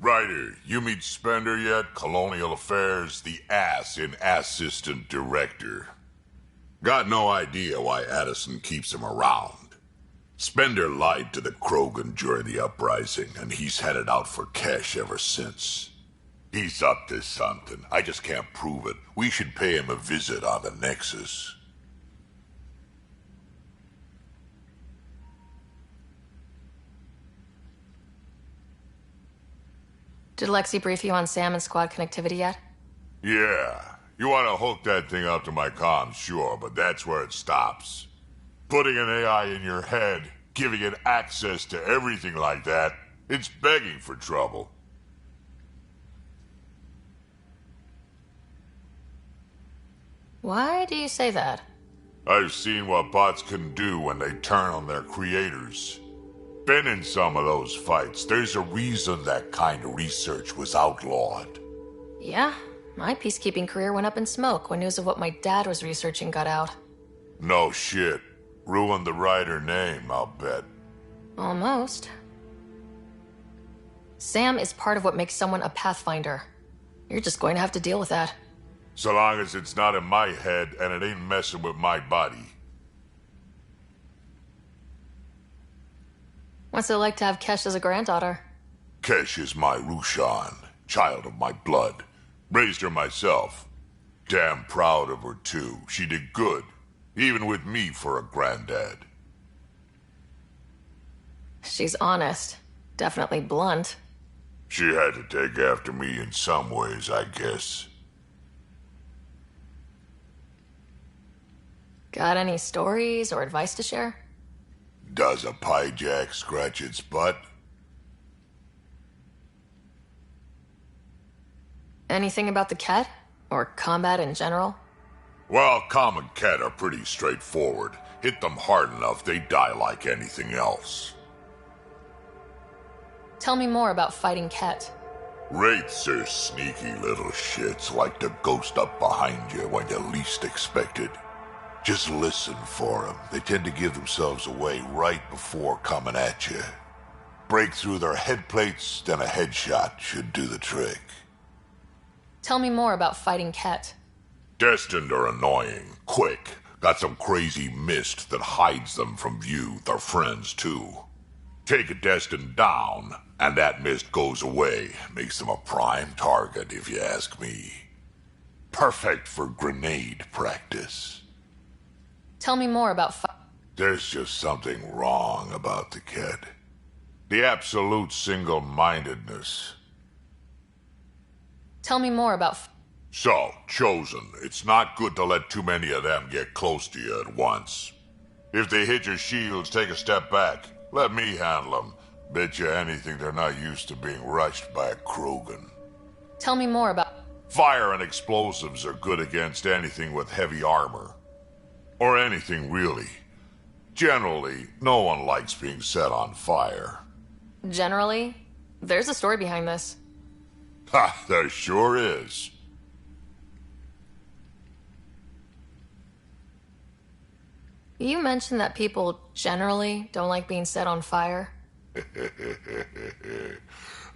Ryder, you meet Spender yet? Colonial Affairs, the ass in Assistant Director. Got no idea why Addison keeps him around. Spender lied to the Krogan during the uprising, and he's headed out for Kesh ever since. He's up to something. I just can't prove it. We should pay him a visit on the Nexus. Did Lexi brief you on Sam and squad connectivity yet? Yeah. You want to hook that thing up to my comms, sure, but that's where it stops. Putting an AI in your head, giving it access to everything like that, it's begging for trouble. Why do you say that? I've seen what bots can do when they turn on their creators. Been in some of those fights. There's a reason that kind of research was outlawed. Yeah, my peacekeeping career went up in smoke when news of what my dad was researching got out. No shit. Ruined the Ryder name, I'll bet. Almost. Sam is part of what makes someone a Pathfinder. You're just going to have to deal with that. So long as it's not in my head and it ain't messing with my body. What's it like to have Kesh as a granddaughter? Kesh is my Rushan, child of my blood. Raised her myself. Damn proud of her too. She did good, even with me for a granddad. She's honest. Definitely blunt. She had to take after me in some ways, I guess. Got any stories or advice to share? Does a piejack scratch its butt? Anything about the Ket? Or combat in general? Well, common Ket are pretty straightforward. Hit them hard enough, they die like anything else. Tell me more about fighting Ket. Wraiths are sneaky little shits, like to ghost up behind you when you least expect it. Just listen for them. They tend to give themselves away right before coming at you. Break through their head plates, then a headshot should do the trick. Tell me more about fighting Ket. Destined are annoying, quick. Got some crazy mist that hides them from view, their friends too. Take a Destined down, and that mist goes away. Makes them a prime target, if you ask me. Perfect for grenade practice. Tell me more about There's just something wrong about the kid. The absolute single-mindedness. Tell me more about So, Chosen, it's not good to let too many of them get close to you at once. If they hit your shields, take a step back. Let me handle them. Bet you anything they're not used to being rushed by a Krogan. Tell me more about Fire and explosives are good against anything with heavy armor. Or anything, really. Generally, no one likes being set on fire. Generally? There's a story behind this. Ha, there sure is. You mentioned that people generally don't like being set on fire.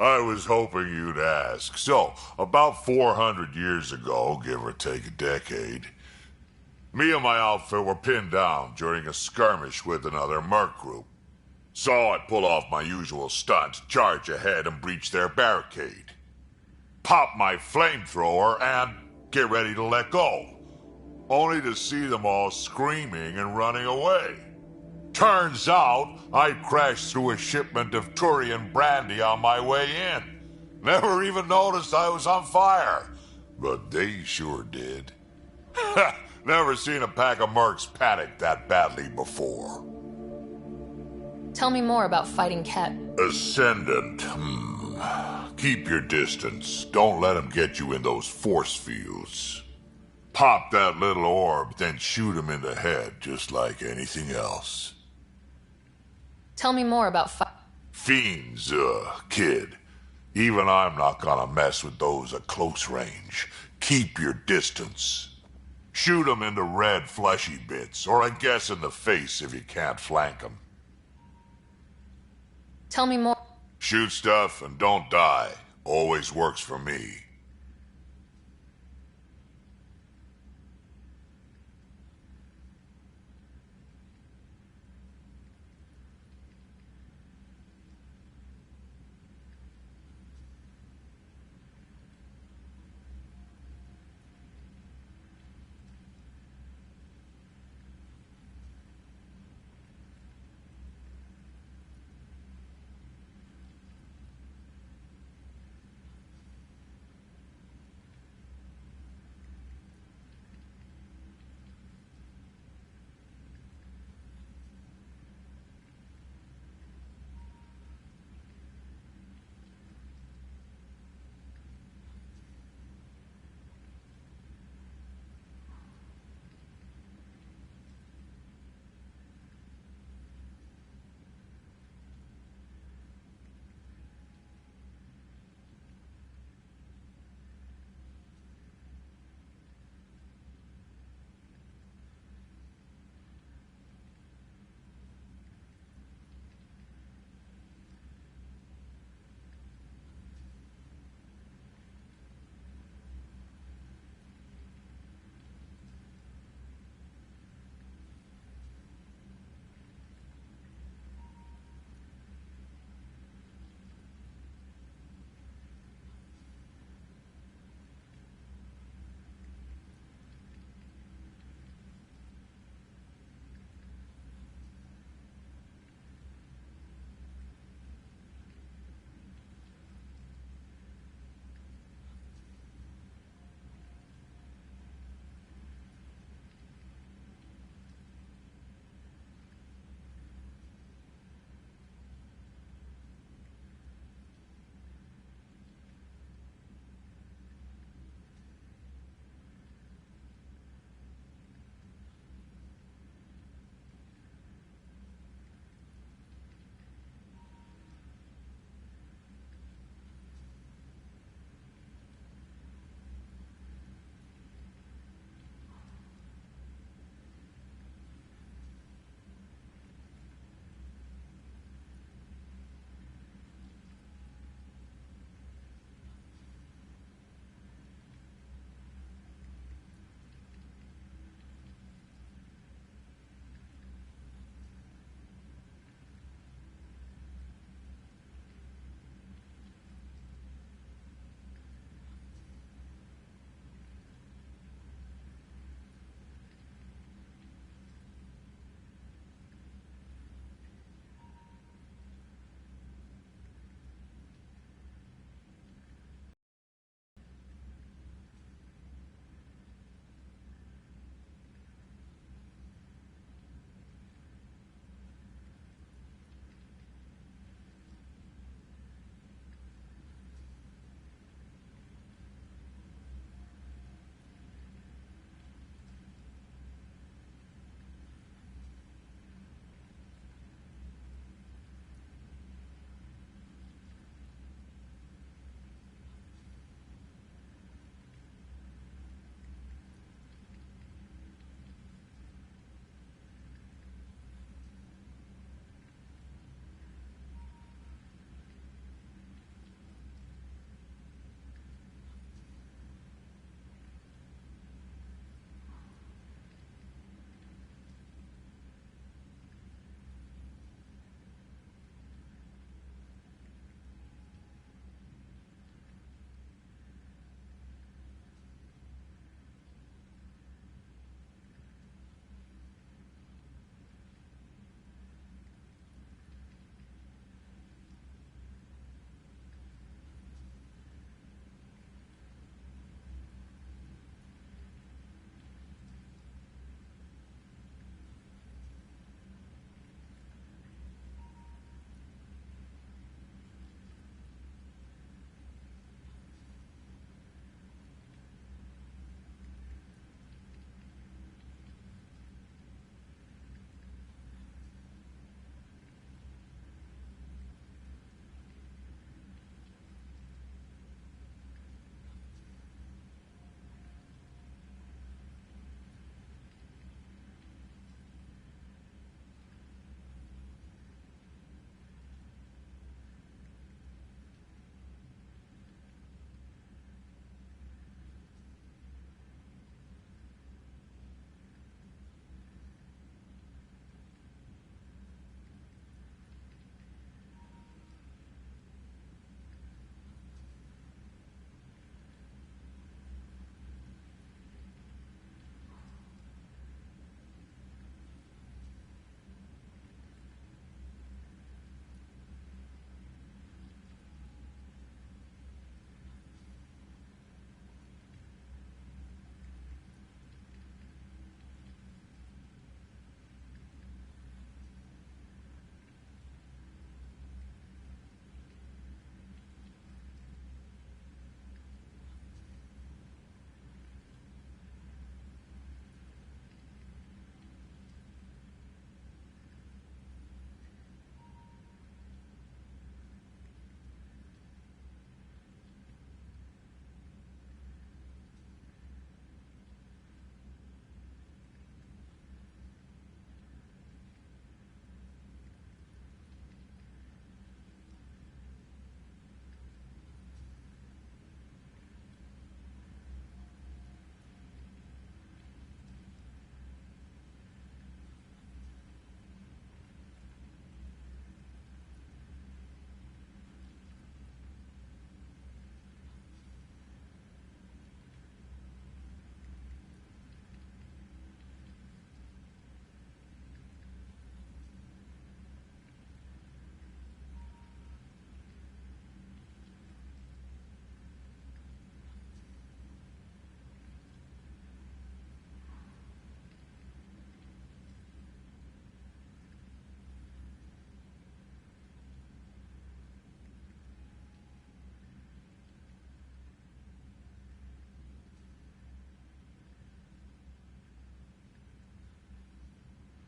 I was hoping you'd ask. So, about 400 years ago, give or take a decade, Me and my outfit were pinned down during a skirmish with another merc group. So I pull off my usual stunt, charge ahead and breach their barricade. Pop my flamethrower and get ready to let go. Only to see them all screaming and running away. Turns out, I crashed through a shipment of Turian brandy on my way in. Never even noticed I was on fire. But they sure did. Never seen a pack of mercs panic that badly before. Tell me more about fighting Ket. Ascendant. Keep your distance. Don't let him get you in those force fields. Pop that little orb, then shoot him in the head, just like anything else. Tell me more about Fiends, kid. Even I'm not gonna mess with those at close range. Keep your distance. Shoot them in the red fleshy bits, or I guess in the face if you can't flank them. Tell me more. Shoot stuff and don't die. Always works for me.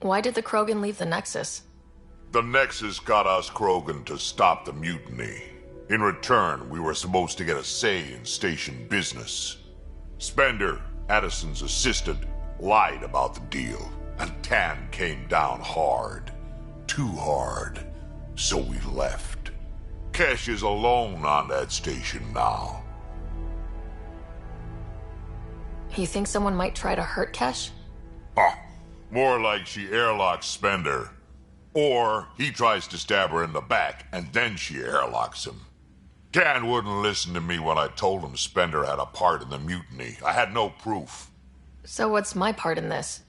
Why did the Krogan leave the Nexus? The Nexus got us Krogan to stop the mutiny. In return, we were supposed to get a say in station business. Spender, Addison's assistant, lied about the deal, and Tan came down hard. Too hard. So we left. Kesh is alone on that station now. You think someone might try to hurt Kesh? More like she airlocks Spender. Or he tries to stab her in the back, and then she airlocks him. Tan wouldn't listen to me when I told him Spender had a part in the mutiny. I had no proof. So what's my part in this?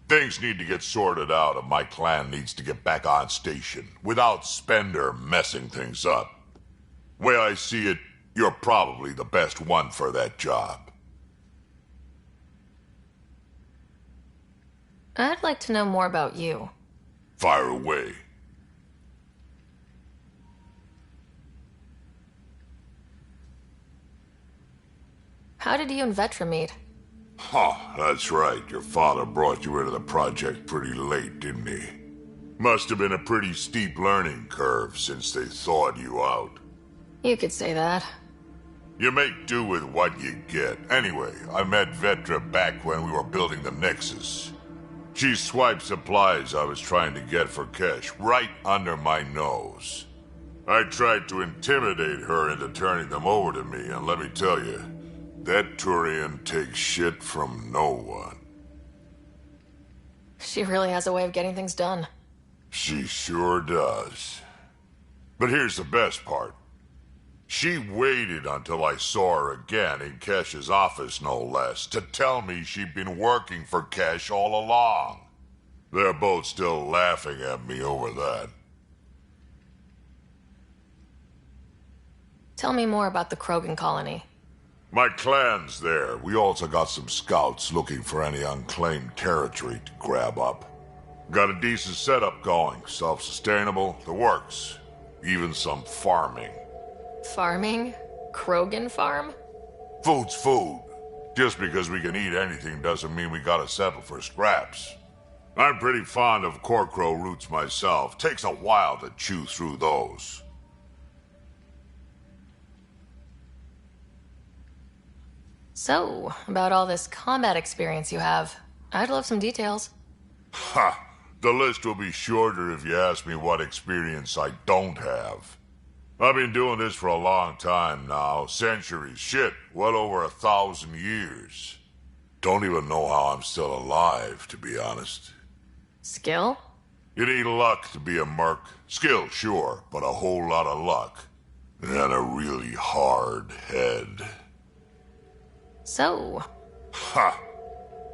Things need to get sorted out, and my clan needs to get back on station, without Spender messing things up. Way I see it, you're probably the best one for that job. I'd like to know more about you. Fire away. How did you and Vetra meet? That's right. Your father brought you into the project pretty late, didn't he? Must have been a pretty steep learning curve since they thawed you out. You could say that. You make do with what you get. Anyway, I met Vetra back when we were building the Nexus. She swiped supplies I was trying to get for Kesh right under my nose. I tried to intimidate her into turning them over to me, and let me tell you, that Turian takes shit from no one. She really has a way of getting things done. She sure does. But here's the best part. She waited until I saw her again in Kesh's office, no less, to tell me she'd been working for Kesh all along. They're both still laughing at me over that. Tell me more about the Krogan colony. My clan's there. We also got some scouts looking for any unclaimed territory to grab up. Got a decent setup going, self-sustainable, the works. Even some farming. Farming? Krogan farm? Food's food. Just because we can eat anything doesn't mean we gotta settle for scraps. I'm pretty fond of Corcrow roots myself. Takes a while to chew through those. So, about all this combat experience you have, I'd love some details. Ha! The list will be shorter if you ask me what experience I don't have. I've been doing this for a long time now. Centuries. Shit, well over 1,000 years. Don't even know how I'm still alive, to be honest. Skill? You need luck to be a merc. Skill, sure, but a whole lot of luck. And a really hard head. So? Ha!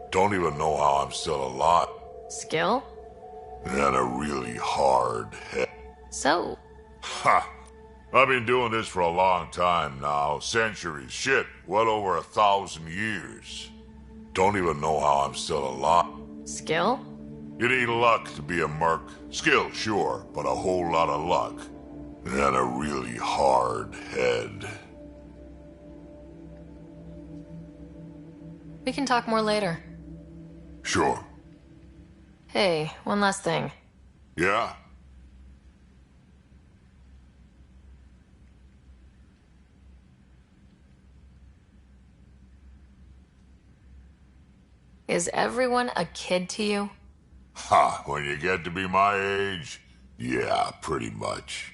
Don't even know how I'm still alive. Skill? And a really hard head. So? Ha! I've been doing this for a long time now. Centuries. Shit, well over 1,000 years. Don't even know how I'm still alive. Skill? You need luck to be a merc. Skill, sure, but a whole lot of luck. And a really hard head. We can talk more later. Sure. Hey, one last thing. Yeah? Is everyone a kid to you? Ha, when you get to be my age, yeah, pretty much.